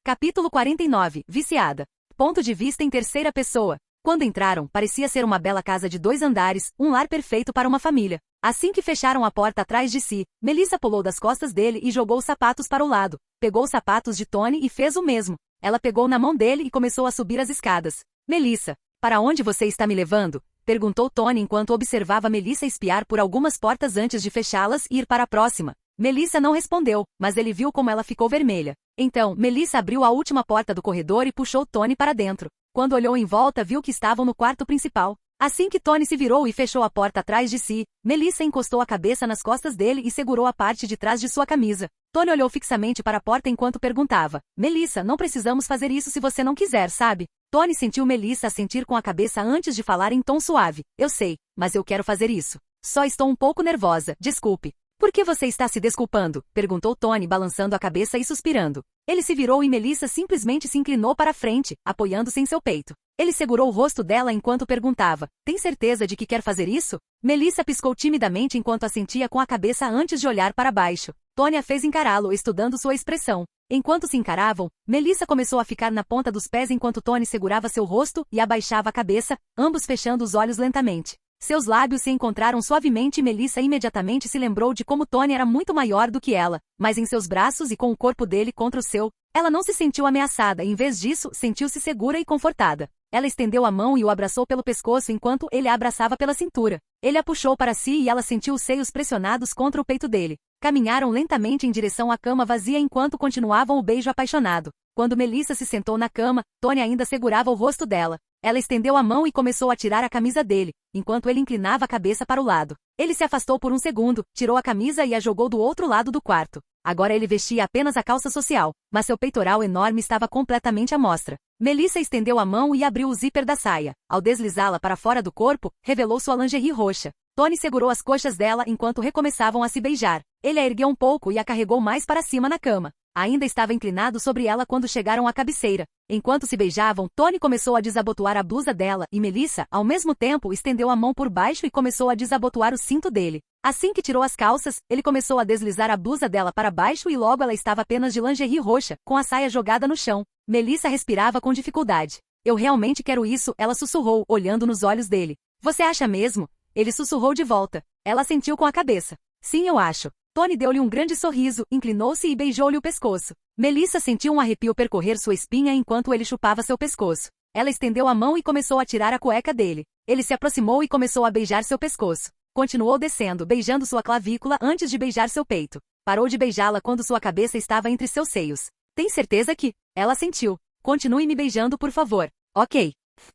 Capítulo 49, Viciada. Ponto de vista em terceira pessoa. Quando entraram, parecia ser uma bela casa de 2 andares, um lar perfeito para uma família. Assim que fecharam a porta atrás de si, Melissa pulou das costas dele e jogou os sapatos para o lado. Pegou os sapatos de Tony e fez o mesmo. Ela pegou na mão dele e começou a subir as escadas. Melissa, para onde você está me levando? Perguntou Tony enquanto observava Melissa espiar por algumas portas antes de fechá-las e ir para a próxima. Melissa não respondeu, mas ele viu como ela ficou vermelha. Então, Melissa abriu a última porta do corredor e puxou Tony para dentro. Quando olhou em volta, viu que estavam no quarto principal. Assim que Tony se virou e fechou a porta atrás de si, Melissa encostou a cabeça nas costas dele e segurou a parte de trás de sua camisa. Tony olhou fixamente para a porta enquanto perguntava. Melissa, não precisamos fazer isso se você não quiser, sabe? Tony sentiu Melissa assentir com a cabeça antes de falar em tom suave. Eu sei, mas eu quero fazer isso. Só estou um pouco nervosa, desculpe. Por que você está se desculpando? Perguntou Tony balançando a cabeça e suspirando. Ele se virou e Melissa simplesmente se inclinou para a frente, apoiando-se em seu peito. Ele segurou o rosto dela enquanto perguntava, tem certeza de que quer fazer isso? Melissa piscou timidamente enquanto assentia com a cabeça antes de olhar para baixo. Tony a fez encará-lo, estudando sua expressão. Enquanto se encaravam, Melissa começou a ficar na ponta dos pés enquanto Tony segurava seu rosto e abaixava a cabeça, ambos fechando os olhos lentamente. Seus lábios se encontraram suavemente e Melissa imediatamente se lembrou de como Tony era muito maior do que ela, mas em seus braços e com o corpo dele contra o seu, ela não se sentiu ameaçada e em vez disso, sentiu-se segura e confortada. Ela estendeu a mão e o abraçou pelo pescoço enquanto ele a abraçava pela cintura. Ele a puxou para si e ela sentiu os seios pressionados contra o peito dele. Caminharam lentamente em direção à cama vazia enquanto continuavam o beijo apaixonado. Quando Melissa se sentou na cama, Tony ainda segurava o rosto dela. Ela estendeu a mão e começou a tirar a camisa dele, enquanto ele inclinava a cabeça para o lado. Ele se afastou por um segundo, tirou a camisa e a jogou do outro lado do quarto. Agora ele vestia apenas a calça social, mas seu peitoral enorme estava completamente à mostra. Melissa estendeu a mão e abriu o zíper da saia. Ao deslizá-la para fora do corpo, revelou sua lingerie roxa. Tony segurou as coxas dela enquanto recomeçavam a se beijar. Ele a ergueu um pouco e a carregou mais para cima na cama. Ainda estava inclinado sobre ela quando chegaram à cabeceira. Enquanto se beijavam, Tony começou a desabotoar a blusa dela e Melissa, ao mesmo tempo, estendeu a mão por baixo e começou a desabotoar o cinto dele. Assim que tirou as calças, ele começou a deslizar a blusa dela para baixo e logo ela estava apenas de lingerie roxa, com a saia jogada no chão. Melissa respirava com dificuldade. Eu realmente quero isso, ela sussurrou, olhando nos olhos dele. Você acha mesmo? Ele sussurrou de volta. Ela assentiu com a cabeça. Sim, eu acho. Tony deu-lhe um grande sorriso, inclinou-se e beijou-lhe o pescoço. Melissa sentiu um arrepio percorrer sua espinha enquanto ele chupava seu pescoço. Ela estendeu a mão e começou a tirar a cueca dele. Ele se aproximou e começou a beijar seu pescoço. Continuou descendo, beijando sua clavícula antes de beijar seu peito. Parou de beijá-la quando sua cabeça estava entre seus seios. Tem certeza que? Ela sentiu. Continue me beijando, por favor. Ok.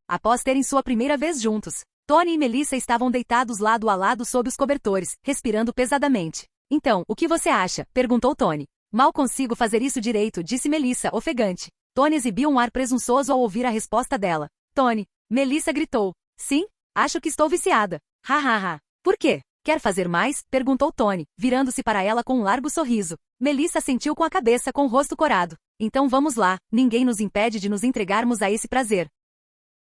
Após terem sua primeira vez juntos, Tony e Melissa estavam deitados lado a lado sob os cobertores, respirando pesadamente. Então, o que você acha? Perguntou Tony. Mal consigo fazer isso direito, disse Melissa, ofegante. Tony exibiu um ar presunçoso ao ouvir a resposta dela. Tony. Melissa gritou. Sim? Acho que estou viciada. Ha ha ha. Por quê? Quer fazer mais? Perguntou Tony, virando-se para ela com um largo sorriso. Melissa assentiu com a cabeça com o rosto corado. Então vamos lá, ninguém nos impede de nos entregarmos a esse prazer.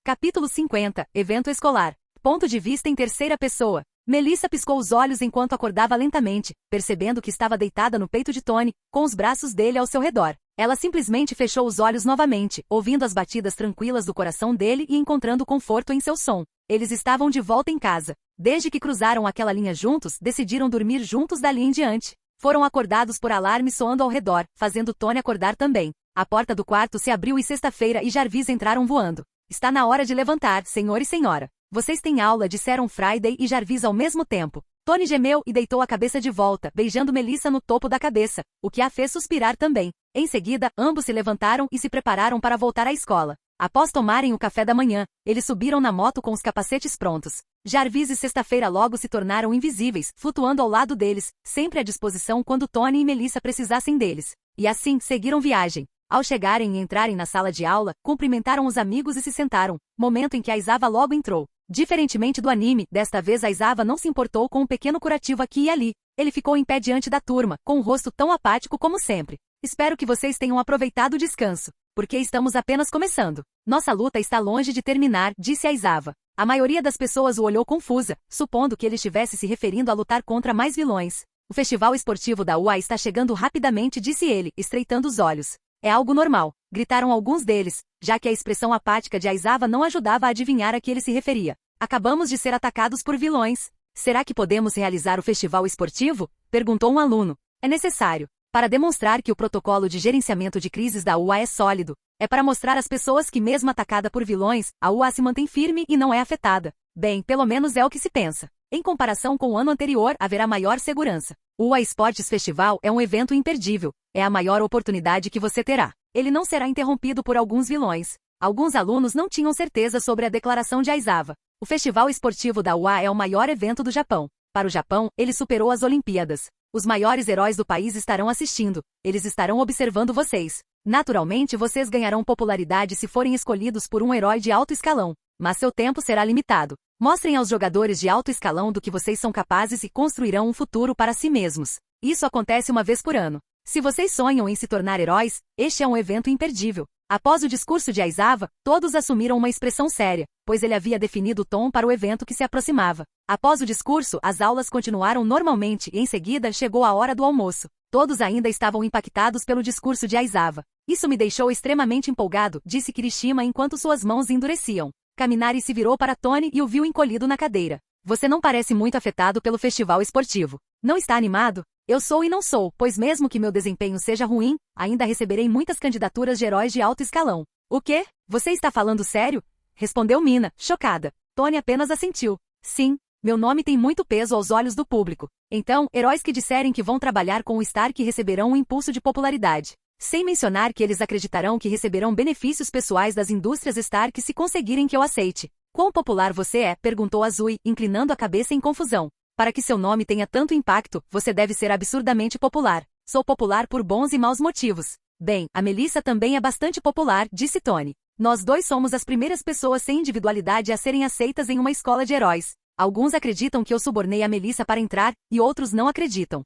Capítulo 50. Evento escolar. Ponto de vista em terceira pessoa. Melissa piscou os olhos enquanto acordava lentamente, percebendo que estava deitada no peito de Tony, com os braços dele ao seu redor. Ela simplesmente fechou os olhos novamente, ouvindo as batidas tranquilas do coração dele e encontrando conforto em seu som. Eles estavam de volta em casa. Desde que cruzaram aquela linha juntos, decidiram dormir juntos dali em diante. Foram acordados por alarme soando ao redor, fazendo Tony acordar também. A porta do quarto se abriu e sexta-feira e Jarvis entraram voando. Está na hora de levantar, senhor e senhora. Vocês têm aula, disseram Friday e Jarvis ao mesmo tempo. Tony gemeu e deitou a cabeça de volta, beijando Melissa no topo da cabeça, o que a fez suspirar também. Em seguida, ambos se levantaram e se prepararam para voltar à escola. Após tomarem o café da manhã, eles subiram na moto com os capacetes prontos. Jarvis e sexta-feira logo se tornaram invisíveis, flutuando ao lado deles, sempre à disposição quando Tony e Melissa precisassem deles. E assim, seguiram viagem. Ao chegarem e entrarem na sala de aula, cumprimentaram os amigos e se sentaram, momento em que Aizawa logo entrou. Diferentemente do anime, desta vez Aizawa não se importou com um pequeno curativo aqui e ali. Ele ficou em pé diante da turma, com um rosto tão apático como sempre. Espero que vocês tenham aproveitado o descanso, porque estamos apenas começando. Nossa luta está longe de terminar, disse Aizawa. A maioria das pessoas o olhou confusa, supondo que ele estivesse se referindo a lutar contra mais vilões. O festival esportivo da UA está chegando rapidamente, disse ele, estreitando os olhos. É algo normal, gritaram alguns deles, já que a expressão apática de Aizawa não ajudava a adivinhar a que ele se referia. Acabamos de ser atacados por vilões. Será que podemos realizar o festival esportivo? Perguntou um aluno. É necessário. Para demonstrar que o protocolo de gerenciamento de crises da UA é sólido. É para mostrar às pessoas que mesmo atacada por vilões, a UA se mantém firme e não é afetada. Bem, pelo menos é o que se pensa. Em comparação com o ano anterior, haverá maior segurança. O UA Esportes Festival é um evento imperdível. É a maior oportunidade que você terá. Ele não será interrompido por alguns vilões. Alguns alunos não tinham certeza sobre a declaração de Aizawa. O Festival Esportivo da UA é o maior evento do Japão. Para o Japão, ele superou as Olimpíadas. Os maiores heróis do país estarão assistindo. Eles estarão observando vocês. Naturalmente, vocês ganharão popularidade se forem escolhidos por um herói de alto escalão. Mas seu tempo será limitado. Mostrem aos jogadores de alto escalão do que vocês são capazes e construirão um futuro para si mesmos. Isso acontece uma vez por ano. Se vocês sonham em se tornar heróis, este é um evento imperdível. Após o discurso de Aizawa, todos assumiram uma expressão séria, pois ele havia definido o tom para o evento que se aproximava. Após o discurso, as aulas continuaram normalmente e em seguida chegou a hora do almoço. Todos ainda estavam impactados pelo discurso de Aizawa. Isso me deixou extremamente empolgado, disse Kirishima enquanto suas mãos endureciam. Kaminari se virou para Tony e o viu encolhido na cadeira. Você não parece muito afetado pelo festival esportivo. Não está animado? Eu sou e não sou, pois mesmo que meu desempenho seja ruim, ainda receberei muitas candidaturas de heróis de alto escalão. O quê? Você está falando sério? Respondeu Mina, chocada. Tony apenas assentiu. Sim, meu nome tem muito peso aos olhos do público. Então, heróis que disserem que vão trabalhar com o Stark receberão um impulso de popularidade. Sem mencionar que eles acreditarão que receberão benefícios pessoais das indústrias Stark se conseguirem que eu aceite. Quão popular você é? Perguntou Azui, inclinando a cabeça em confusão. Para que seu nome tenha tanto impacto, você deve ser absurdamente popular. Sou popular por bons e maus motivos. Bem, a Melissa também é bastante popular, disse Tony. Nós dois somos as primeiras pessoas sem individualidade a serem aceitas em uma escola de heróis. Alguns acreditam que eu subornei a Melissa para entrar, e outros não acreditam.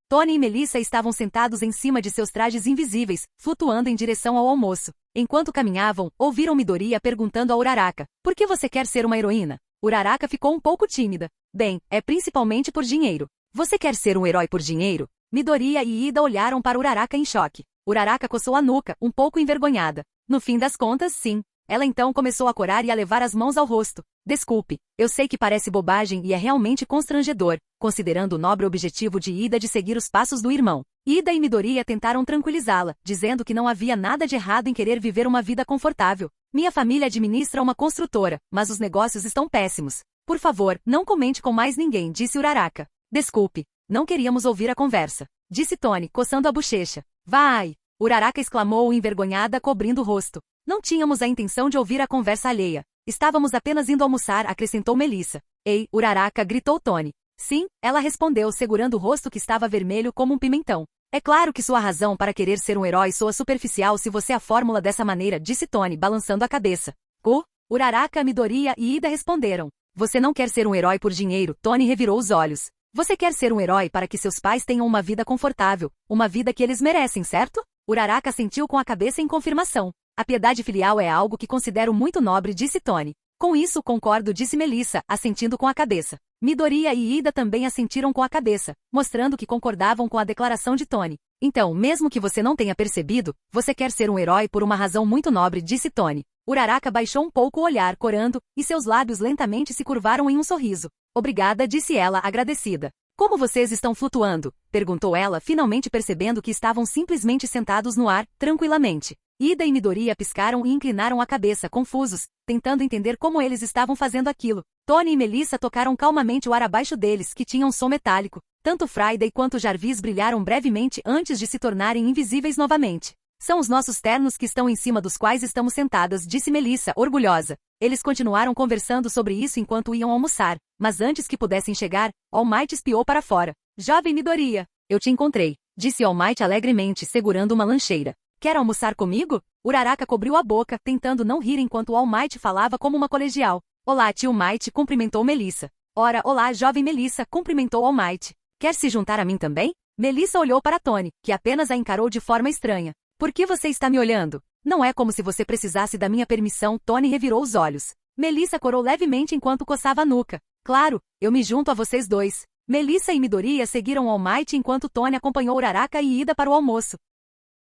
Tony e Melissa estavam sentados em cima de seus trajes invisíveis, flutuando em direção ao almoço. Enquanto caminhavam, ouviram Midoriya perguntando a Uraraka, por que você quer ser uma heroína? Uraraka ficou um pouco tímida. Bem, é principalmente por dinheiro. Você quer ser um herói por dinheiro? Midoriya e Ida olharam para Uraraka em choque. Uraraka coçou a nuca, um pouco envergonhada. No fim das contas, sim. Ela então começou a corar e a levar as mãos ao rosto. Desculpe, eu sei que parece bobagem e é realmente constrangedor, considerando o nobre objetivo de Ida de seguir os passos do irmão. Ida e Midoriya tentaram tranquilizá-la, dizendo que não havia nada de errado em querer viver uma vida confortável. Minha família administra uma construtora, mas os negócios estão péssimos. Por favor, não comente com mais ninguém, disse Uraraka. Desculpe, não queríamos ouvir a conversa, disse Tony, coçando a bochecha. Vai! Uraraka exclamou envergonhada, cobrindo o rosto. Não tínhamos a intenção de ouvir a conversa alheia. Estávamos apenas indo almoçar, acrescentou Melissa. Ei, Uraraka, gritou Tony. Sim, ela respondeu, segurando o rosto que estava vermelho como um pimentão. É claro que sua razão para querer ser um herói soa superficial se você a fórmula dessa maneira, disse Tony, balançando a cabeça. Uraraka, Midoriya e Ida responderam. Você não quer ser um herói por dinheiro, Tony revirou os olhos. Você quer ser um herói para que seus pais tenham uma vida confortável, uma vida que eles merecem, certo? Uraraka sentiu com a cabeça em confirmação. A piedade filial é algo que considero muito nobre, disse Tony. Com isso concordo, disse Melissa, assentindo com a cabeça. Midoriya e Ida também assentiram com a cabeça, mostrando que concordavam com a declaração de Tony. Então, mesmo que você não tenha percebido, você quer ser um herói por uma razão muito nobre, disse Tony. Uraraka baixou um pouco o olhar, corando, e seus lábios lentamente se curvaram em um sorriso. Obrigada, disse ela, agradecida. Como vocês estão flutuando? Perguntou ela, finalmente percebendo que estavam simplesmente sentados no ar, tranquilamente. Ida e Midoriya piscaram e inclinaram a cabeça, confusos, tentando entender como eles estavam fazendo aquilo. Tony e Melissa tocaram calmamente o ar abaixo deles, que tinha um som metálico. Tanto Friday quanto Jarvis brilharam brevemente antes de se tornarem invisíveis novamente. São os nossos ternos que estão em cima dos quais estamos sentadas, disse Melissa, orgulhosa. Eles continuaram conversando sobre isso enquanto iam almoçar, mas antes que pudessem chegar, All Might espiou para fora. Jovem Midoriya, eu te encontrei, disse All Might alegremente, segurando uma lancheira. Quer almoçar comigo? Uraraka cobriu a boca, tentando não rir enquanto All Might falava como uma colegial. Olá, tio Might, cumprimentou Melissa. Ora, olá, jovem Melissa, cumprimentou All Might. Quer se juntar a mim também? Melissa olhou para Tony, que apenas a encarou de forma estranha. Por que você está me olhando? Não é como se você precisasse da minha permissão, Tony revirou os olhos. Melissa corou levemente enquanto coçava a nuca. Claro, eu me junto a vocês dois. Melissa e Midoriya seguiram All Might enquanto Tony acompanhou Uraraka e Ida para o almoço.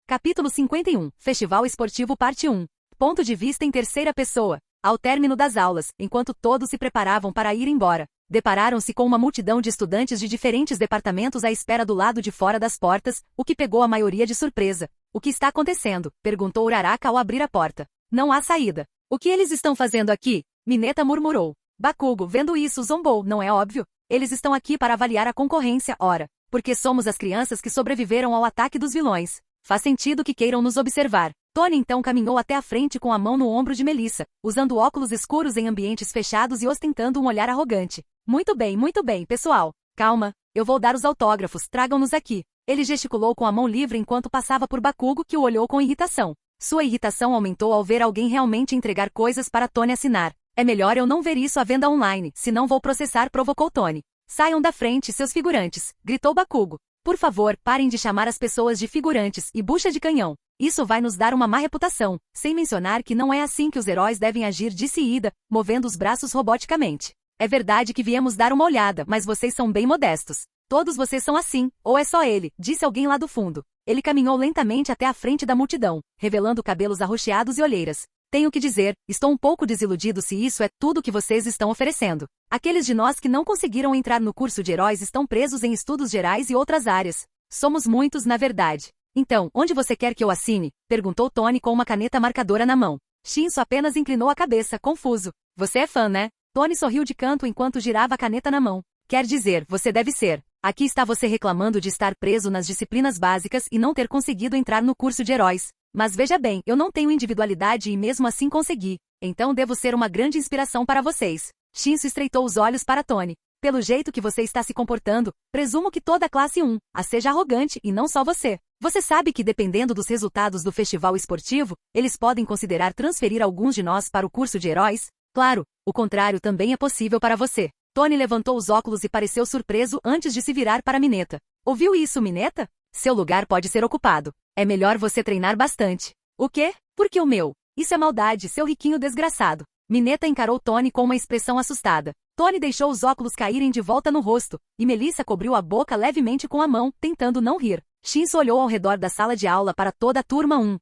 Capítulo 51, Festival Esportivo Parte 1. Ponto de vista em terceira pessoa. Ao término das aulas, enquanto todos se preparavam para ir embora, depararam-se com uma multidão de estudantes de diferentes departamentos à espera do lado de fora das portas, o que pegou a maioria de surpresa. O que está acontecendo? Perguntou Uraraka ao abrir a porta. Não há saída. O que eles estão fazendo aqui? Mineta murmurou. Bakugo, vendo isso, zombou, não é óbvio? Eles estão aqui para avaliar a concorrência, ora. Porque somos as crianças que sobreviveram ao ataque dos vilões. Faz sentido que queiram nos observar. Tony então caminhou até a frente com a mão no ombro de Melissa, usando óculos escuros em ambientes fechados e ostentando um olhar arrogante. Muito bem, pessoal. Calma, eu vou dar os autógrafos, tragam-nos aqui. Ele gesticulou com a mão livre enquanto passava por Bakugo, que o olhou com irritação. Sua irritação aumentou ao ver alguém realmente entregar coisas para Tony assinar. É melhor eu não ver isso à venda online, senão vou processar, provocou Tony. Saiam da frente, seus figurantes, gritou Bakugo. Por favor, parem de chamar as pessoas de figurantes e bucha de canhão. Isso vai nos dar uma má reputação, sem mencionar que não é assim que os heróis devem agir, disse Ida, movendo os braços roboticamente. É verdade que viemos dar uma olhada, mas vocês são bem modestos. Todos vocês são assim, ou é só ele, disse alguém lá do fundo. Ele caminhou lentamente até a frente da multidão, revelando cabelos arroxeados e olheiras. Tenho que dizer, estou um pouco desiludido se isso é tudo que vocês estão oferecendo. Aqueles de nós que não conseguiram entrar no curso de heróis estão presos em estudos gerais e outras áreas. Somos muitos, na verdade. Então, onde você quer que eu assine? Perguntou Tony com uma caneta marcadora na mão. Shinso apenas inclinou a cabeça, confuso. Você é fã, né? Tony sorriu de canto enquanto girava a caneta na mão. Quer dizer, você deve ser. Aqui está você reclamando de estar preso nas disciplinas básicas e não ter conseguido entrar no curso de heróis. Mas veja bem, eu não tenho individualidade e mesmo assim consegui. Então devo ser uma grande inspiração para vocês. Shinso estreitou os olhos para Tony. Pelo jeito que você está se comportando, presumo que toda a classe 1 seja arrogante e não só você. Você sabe que dependendo dos resultados do festival esportivo, eles podem considerar transferir alguns de nós para o curso de heróis? Claro, o contrário também é possível para você. Tony levantou os óculos e pareceu surpreso antes de se virar para Mineta. Ouviu isso, Mineta? Seu lugar pode ser ocupado. É melhor você treinar bastante. O quê? Por que o meu? Isso é maldade, seu riquinho desgraçado. Mineta encarou Tony com uma expressão assustada. Tony deixou os óculos caírem de volta no rosto, e Melissa cobriu a boca levemente com a mão, tentando não rir. Shinso olhou ao redor da sala de aula para toda a turma 1.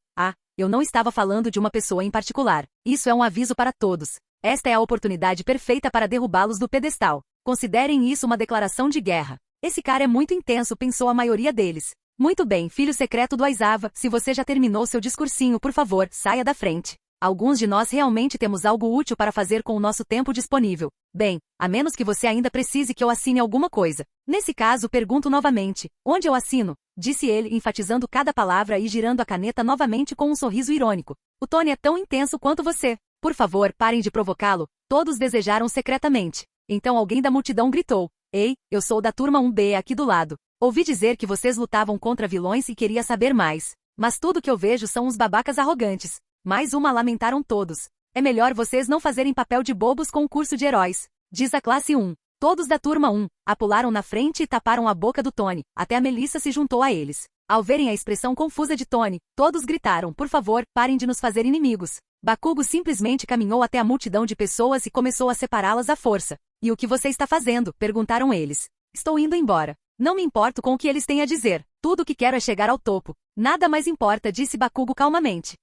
Eu não estava falando de uma pessoa em particular. Isso é um aviso para todos. Esta é a oportunidade perfeita para derrubá-los do pedestal. Considerem isso uma declaração de guerra. Esse cara é muito intenso, pensou a maioria deles. Muito bem, filho secreto do Aizawa, se você já terminou seu discursinho, por favor, saia da frente. Alguns de nós realmente temos algo útil para fazer com o nosso tempo disponível. Bem, a menos que você ainda precise que eu assine alguma coisa. Nesse caso, pergunto novamente, onde eu assino? Disse ele, enfatizando cada palavra e girando a caneta novamente com um sorriso irônico. O Tony é tão intenso quanto você. Por favor, parem de provocá-lo. Todos desejaram secretamente. Então alguém da multidão gritou. Ei, eu sou da turma 1B aqui do lado. Ouvi dizer que vocês lutavam contra vilões e queria saber mais. Mas tudo que eu vejo são uns babacas arrogantes. Mais uma, lamentaram todos. É melhor vocês não fazerem papel de bobos com o curso de heróis. Diz a classe 1. Todos da turma 1 pularam na frente e taparam a boca do Tony. Até a Melissa se juntou a eles. Ao verem a expressão confusa de Tony, todos gritaram, por favor, parem de nos fazer inimigos. Bakugo simplesmente caminhou até a multidão de pessoas e começou a separá-las à força. E o que você está fazendo? Perguntaram eles. Estou indo embora. Não me importo com o que eles têm a dizer. Tudo o que quero é chegar ao topo. Nada mais importa, disse Bakugo calmamente.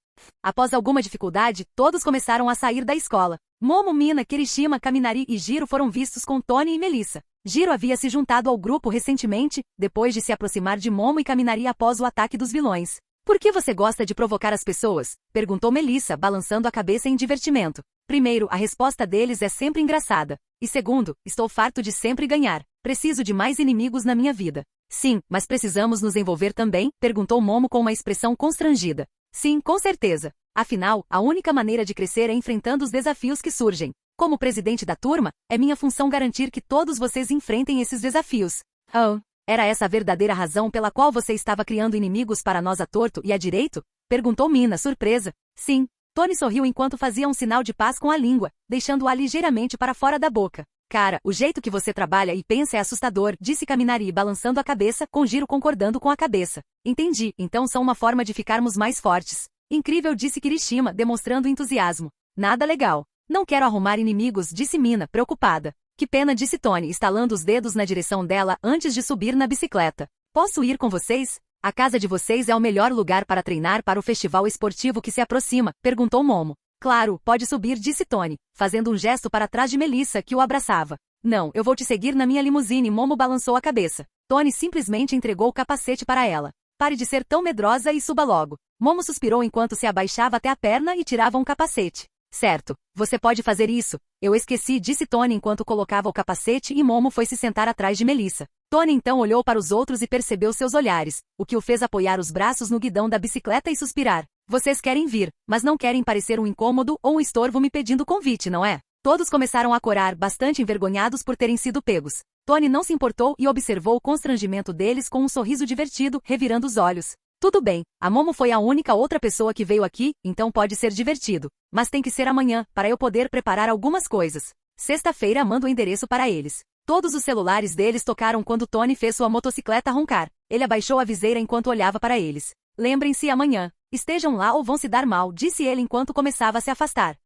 Após alguma dificuldade, todos começaram a sair da escola. Momo, Mina, Kirishima, Kaminari e Jiro foram vistos com Tony e Melissa. Jiro havia se juntado ao grupo recentemente, depois de se aproximar de Momo e Kaminari após o ataque dos vilões. Por que você gosta de provocar as pessoas? Perguntou Melissa, balançando a cabeça em divertimento. Primeiro, a resposta deles é sempre engraçada. E segundo, estou farto de sempre ganhar. Preciso de mais inimigos na minha vida. Sim, mas precisamos nos envolver também? Perguntou Momo com uma expressão constrangida. Sim, com certeza. Afinal, a única maneira de crescer é enfrentando os desafios que surgem. Como presidente da turma, é minha função garantir que todos vocês enfrentem esses desafios. Oh, era essa a verdadeira razão pela qual você estava criando inimigos para nós à torto e à direito? Perguntou Mina, surpresa. Sim. Tony sorriu enquanto fazia um sinal de paz com a língua, deixando-a ligeiramente para fora da boca. Cara, o jeito que você trabalha e pensa é assustador, disse Kaminari balançando a cabeça, com Jiro concordando com a cabeça. Entendi, então são uma forma de ficarmos mais fortes. Incrível, disse Kirishima, demonstrando entusiasmo. Nada legal. Não quero arrumar inimigos, disse Mina, preocupada. Que pena, disse Tony, estalando os dedos na direção dela antes de subir na bicicleta. Posso ir com vocês? A casa de vocês é o melhor lugar para treinar para o festival esportivo que se aproxima, perguntou Momo. Claro, pode subir, disse Tony, fazendo um gesto para trás de Melissa, que o abraçava. Não, eu vou te seguir na minha limusine, Momo balançou a cabeça. Tony simplesmente entregou o capacete para ela. Pare de ser tão medrosa e suba logo. Momo suspirou enquanto se abaixava até a perna e tirava um capacete. Certo, você pode fazer isso. Eu esqueci, disse Tony enquanto colocava o capacete e Momo foi se sentar atrás de Melissa. Tony então olhou para os outros e percebeu seus olhares, o que o fez apoiar os braços no guidão da bicicleta e suspirar. Vocês querem vir, mas não querem parecer um incômodo ou um estorvo me pedindo convite, não é? Todos começaram a corar, bastante envergonhados por terem sido pegos. Tony não se importou e observou o constrangimento deles com um sorriso divertido, revirando os olhos. Tudo bem, a Momo foi a única outra pessoa que veio aqui, então pode ser divertido. Mas tem que ser amanhã, para eu poder preparar algumas coisas. Sexta-feira mando o endereço para eles. Todos os celulares deles tocaram quando Tony fez sua motocicleta roncar. Ele abaixou a viseira enquanto olhava para eles. Lembrem-se amanhã. Estejam lá ou vão se dar mal, disse ele enquanto começava a se afastar.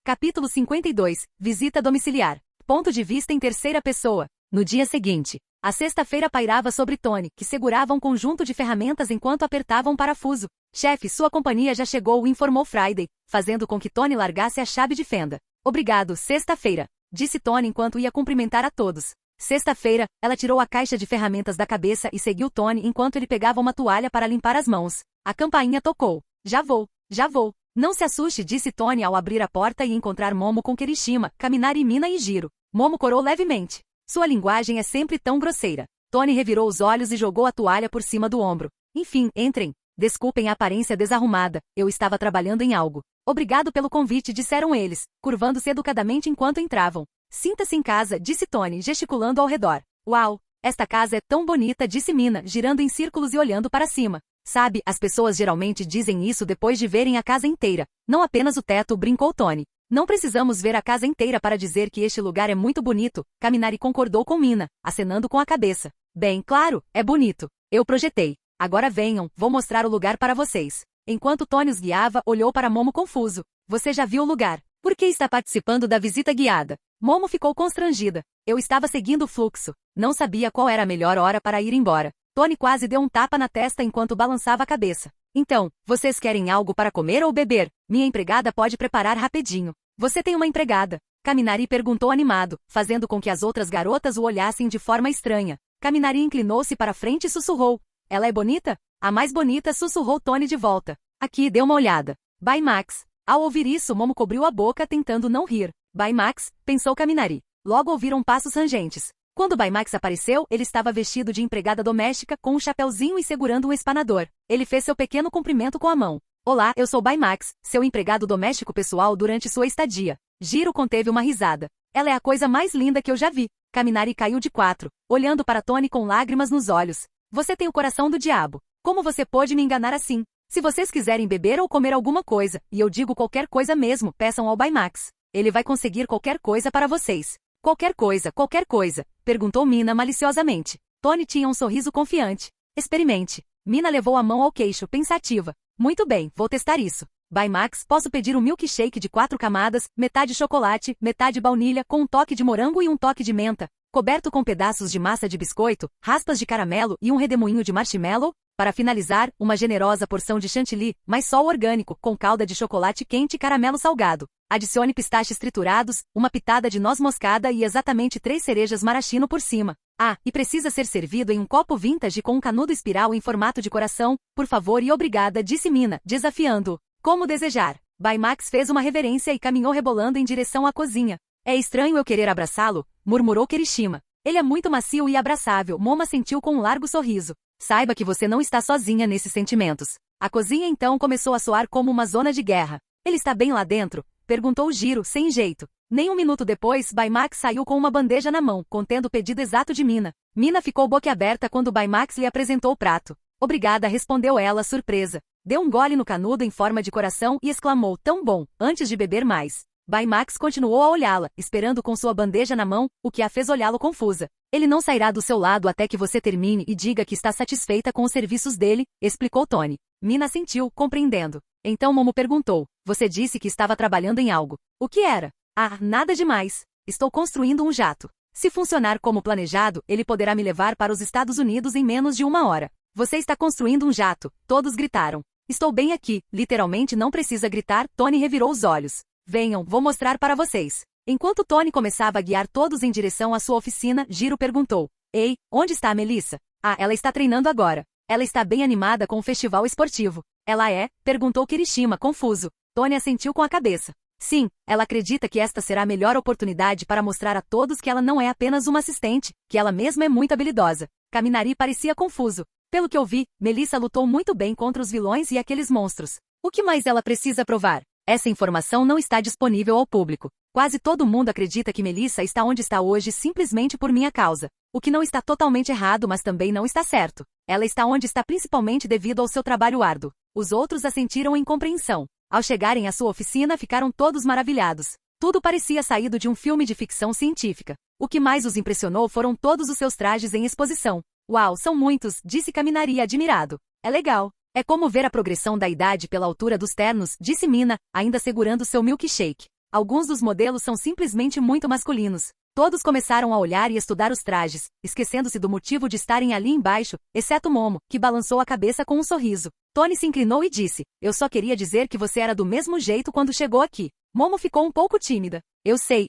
Capítulo 52. Visita domiciliar. Ponto de vista em terceira pessoa. No dia seguinte, a sexta-feira pairava sobre Tony, que segurava um conjunto de ferramentas enquanto apertava um parafuso. Chefe, sua companhia já chegou, informou Friday, fazendo com que Tony largasse a chave de fenda. Obrigado, sexta-feira, disse Tony enquanto ia cumprimentar a todos. Sexta-feira, ela tirou a caixa de ferramentas da cabeça e seguiu Tony enquanto ele pegava uma toalha para limpar as mãos. A campainha tocou. Já vou, já vou. Não se assuste, disse Tony ao abrir a porta e encontrar Momo com Kirishima, Kaminari, Mina e Jiro. Momo corou levemente. Sua linguagem é sempre tão grosseira. Tony revirou os olhos e jogou a toalha por cima do ombro. Enfim, entrem. Desculpem a aparência desarrumada, eu estava trabalhando em algo. Obrigado pelo convite, disseram eles, curvando-se educadamente enquanto entravam. Sinta-se em casa, disse Tony, gesticulando ao redor. Uau, esta casa é tão bonita, disse Mina, girando em círculos e olhando para cima. Sabe, as pessoas geralmente dizem isso depois de verem a casa inteira, não apenas o teto, brincou Tony. Não precisamos ver a casa inteira para dizer que este lugar é muito bonito, Kaminari concordou com Mina, acenando com a cabeça. Bem, claro, é bonito. Eu projetei. Agora venham, vou mostrar o lugar para vocês. Enquanto Tony os guiava, olhou para Momo confuso. Você já viu o lugar? Por que está participando da visita guiada? Momo ficou constrangida. Eu estava seguindo o fluxo. Não sabia qual era a melhor hora para ir embora. Tony quase deu um tapa na testa enquanto balançava a cabeça. Então, vocês querem algo para comer ou beber? Minha empregada pode preparar rapidinho. Você tem uma empregada? Kaminari perguntou animado, fazendo com que as outras garotas o olhassem de forma estranha. Kaminari inclinou-se para frente e sussurrou. Ela é bonita? A mais bonita, sussurrou Tony de volta. Aqui, dê uma olhada. By Max. Ao ouvir isso, Momo cobriu a boca tentando não rir. By Max, pensou Kaminari. Logo ouviram passos rangentes. Quando By Max apareceu, ele estava vestido de empregada doméstica, com um chapeuzinho e segurando um espanador. Ele fez seu pequeno cumprimento com a mão. Olá, eu sou By Max, seu empregado doméstico pessoal durante sua estadia. Jiro conteve uma risada. Ela é a coisa mais linda que eu já vi. Kaminari caiu de quatro, olhando para Tony com lágrimas nos olhos. Você tem o coração do diabo. Como você pôde me enganar assim? Se vocês quiserem beber ou comer alguma coisa, e eu digo qualquer coisa mesmo, peçam ao By Max. Ele vai conseguir qualquer coisa para vocês. Qualquer coisa, perguntou Mina maliciosamente. Tony tinha um sorriso confiante. Experimente. Mina levou a mão ao queixo, pensativa. Muito bem, vou testar isso. By Max, posso pedir um milkshake de 4 camadas, metade chocolate, metade baunilha, com um toque de morango e um toque de menta, coberto com pedaços de massa de biscoito, raspas de caramelo e um redemoinho de marshmallow? Para finalizar, uma generosa porção de chantilly, mas só o orgânico, com calda de chocolate quente e caramelo salgado. Adicione pistaches triturados, uma pitada de noz moscada e exatamente 3 cerejas maraschino por cima. Ah, e precisa ser servido em um copo vintage com um canudo espiral em formato de coração, por favor e obrigada, disse Mina, desafiando-o. Como desejar. By Max fez uma reverência e caminhou rebolando em direção à cozinha. É estranho eu querer abraçá-lo, murmurou Kirishima. Ele é muito macio e abraçável, Momo sentiu com um largo sorriso. Saiba que você não está sozinha nesses sentimentos. A cozinha então começou a soar como uma zona de guerra. Ele está bem lá dentro? Perguntou Jiro, sem jeito. Nem um minuto depois, By Max saiu com uma bandeja na mão, contendo o pedido exato de Mina. Mina ficou boquiaberta quando By Max lhe apresentou o prato. Obrigada, respondeu ela, surpresa. Deu um gole no canudo em forma de coração e exclamou, tão bom, antes de beber mais. By Max continuou a olhá-la, esperando com sua bandeja na mão, o que a fez olhá-lo confusa. Ele não sairá do seu lado até que você termine e diga que está satisfeita com os serviços dele, explicou Tony. Mina assentiu, compreendendo. Então Momo perguntou, você disse que estava trabalhando em algo. O que era? Ah, nada demais. Estou construindo um jato. Se funcionar como planejado, ele poderá me levar para os Estados Unidos em menos de 1 hora. Você está construindo um jato, todos gritaram. Estou bem aqui, literalmente não precisa gritar, Tony revirou os olhos. Venham, vou mostrar para vocês. Enquanto Tony começava a guiar todos em direção à sua oficina, Jiro perguntou. Ei, onde está a Melissa? Ah, ela está treinando agora. Ela está bem animada com o festival esportivo. Ela é? Perguntou Kirishima, confuso. Tony assentiu com a cabeça. Sim, ela acredita que esta será a melhor oportunidade para mostrar a todos que ela não é apenas uma assistente, que ela mesma é muito habilidosa. Kaminari parecia confuso. Pelo que eu vi, Melissa lutou muito bem contra os vilões e aqueles monstros. O que mais ela precisa provar? Essa informação não está disponível ao público. Quase todo mundo acredita que Melissa está onde está hoje simplesmente por minha causa. O que não está totalmente errado, mas também não está certo. Ela está onde está principalmente devido ao seu trabalho árduo. Os outros a sentiram em compreensão. Ao chegarem à sua oficina, ficaram todos maravilhados. Tudo parecia saído de um filme de ficção científica. O que mais os impressionou foram todos os seus trajes em exposição. Uau, são muitos, disse Kaminari admirado. É legal. É como ver a progressão da idade pela altura dos ternos, disse Mina, ainda segurando seu milkshake. Alguns dos modelos são simplesmente muito masculinos. Todos começaram a olhar e estudar os trajes, esquecendo-se do motivo de estarem ali embaixo, exceto Momo, que balançou a cabeça com um sorriso. Tony se inclinou e disse, eu só queria dizer que você era do mesmo jeito quando chegou aqui. Momo ficou um pouco tímida. Eu sei.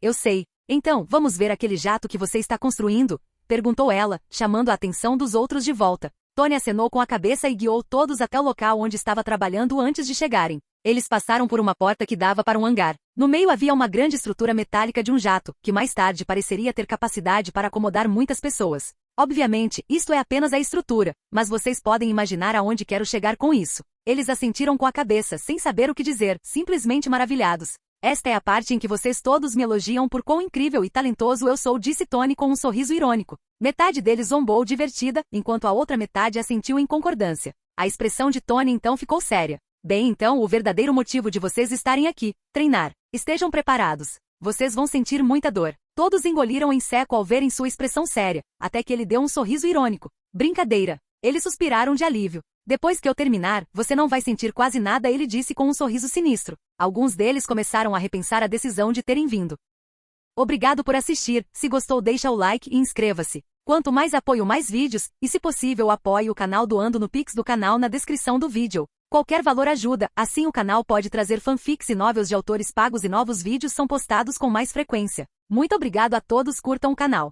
Então, vamos ver aquele jato que você está construindo? Perguntou ela, chamando a atenção dos outros de volta. Tony acenou com a cabeça e guiou todos até o local onde estava trabalhando antes de chegarem. Eles passaram por uma porta que dava para um hangar. No meio havia uma grande estrutura metálica de um jato, que mais tarde pareceria ter capacidade para acomodar muitas pessoas. Obviamente, isto é apenas a estrutura, mas vocês podem imaginar aonde quero chegar com isso. Eles assentiram com a cabeça, sem saber o que dizer, simplesmente maravilhados. Esta é a parte em que vocês todos me elogiam por quão incrível e talentoso eu sou, disse Tony com um sorriso irônico. Metade deles zombou divertida, enquanto a outra metade assentiu em concordância. A expressão de Tony então ficou séria. Bem, então o verdadeiro motivo de vocês estarem aqui, treinar. Estejam preparados. Vocês vão sentir muita dor. Todos engoliram em seco ao verem sua expressão séria, até que ele deu um sorriso irônico. Brincadeira. Eles suspiraram de alívio. Depois que eu terminar, você não vai sentir quase nada, ele disse com um sorriso sinistro. Alguns deles começaram a repensar a decisão de terem vindo. Obrigado por assistir, se gostou deixa o like e inscreva-se. Quanto mais apoio mais vídeos, e se possível apoie o canal doando no Pix do canal na descrição do vídeo. Qualquer valor ajuda, assim o canal pode trazer fanfics e novels de autores pagos e novos vídeos são postados com mais frequência. Muito obrigado a todos, curtam o canal.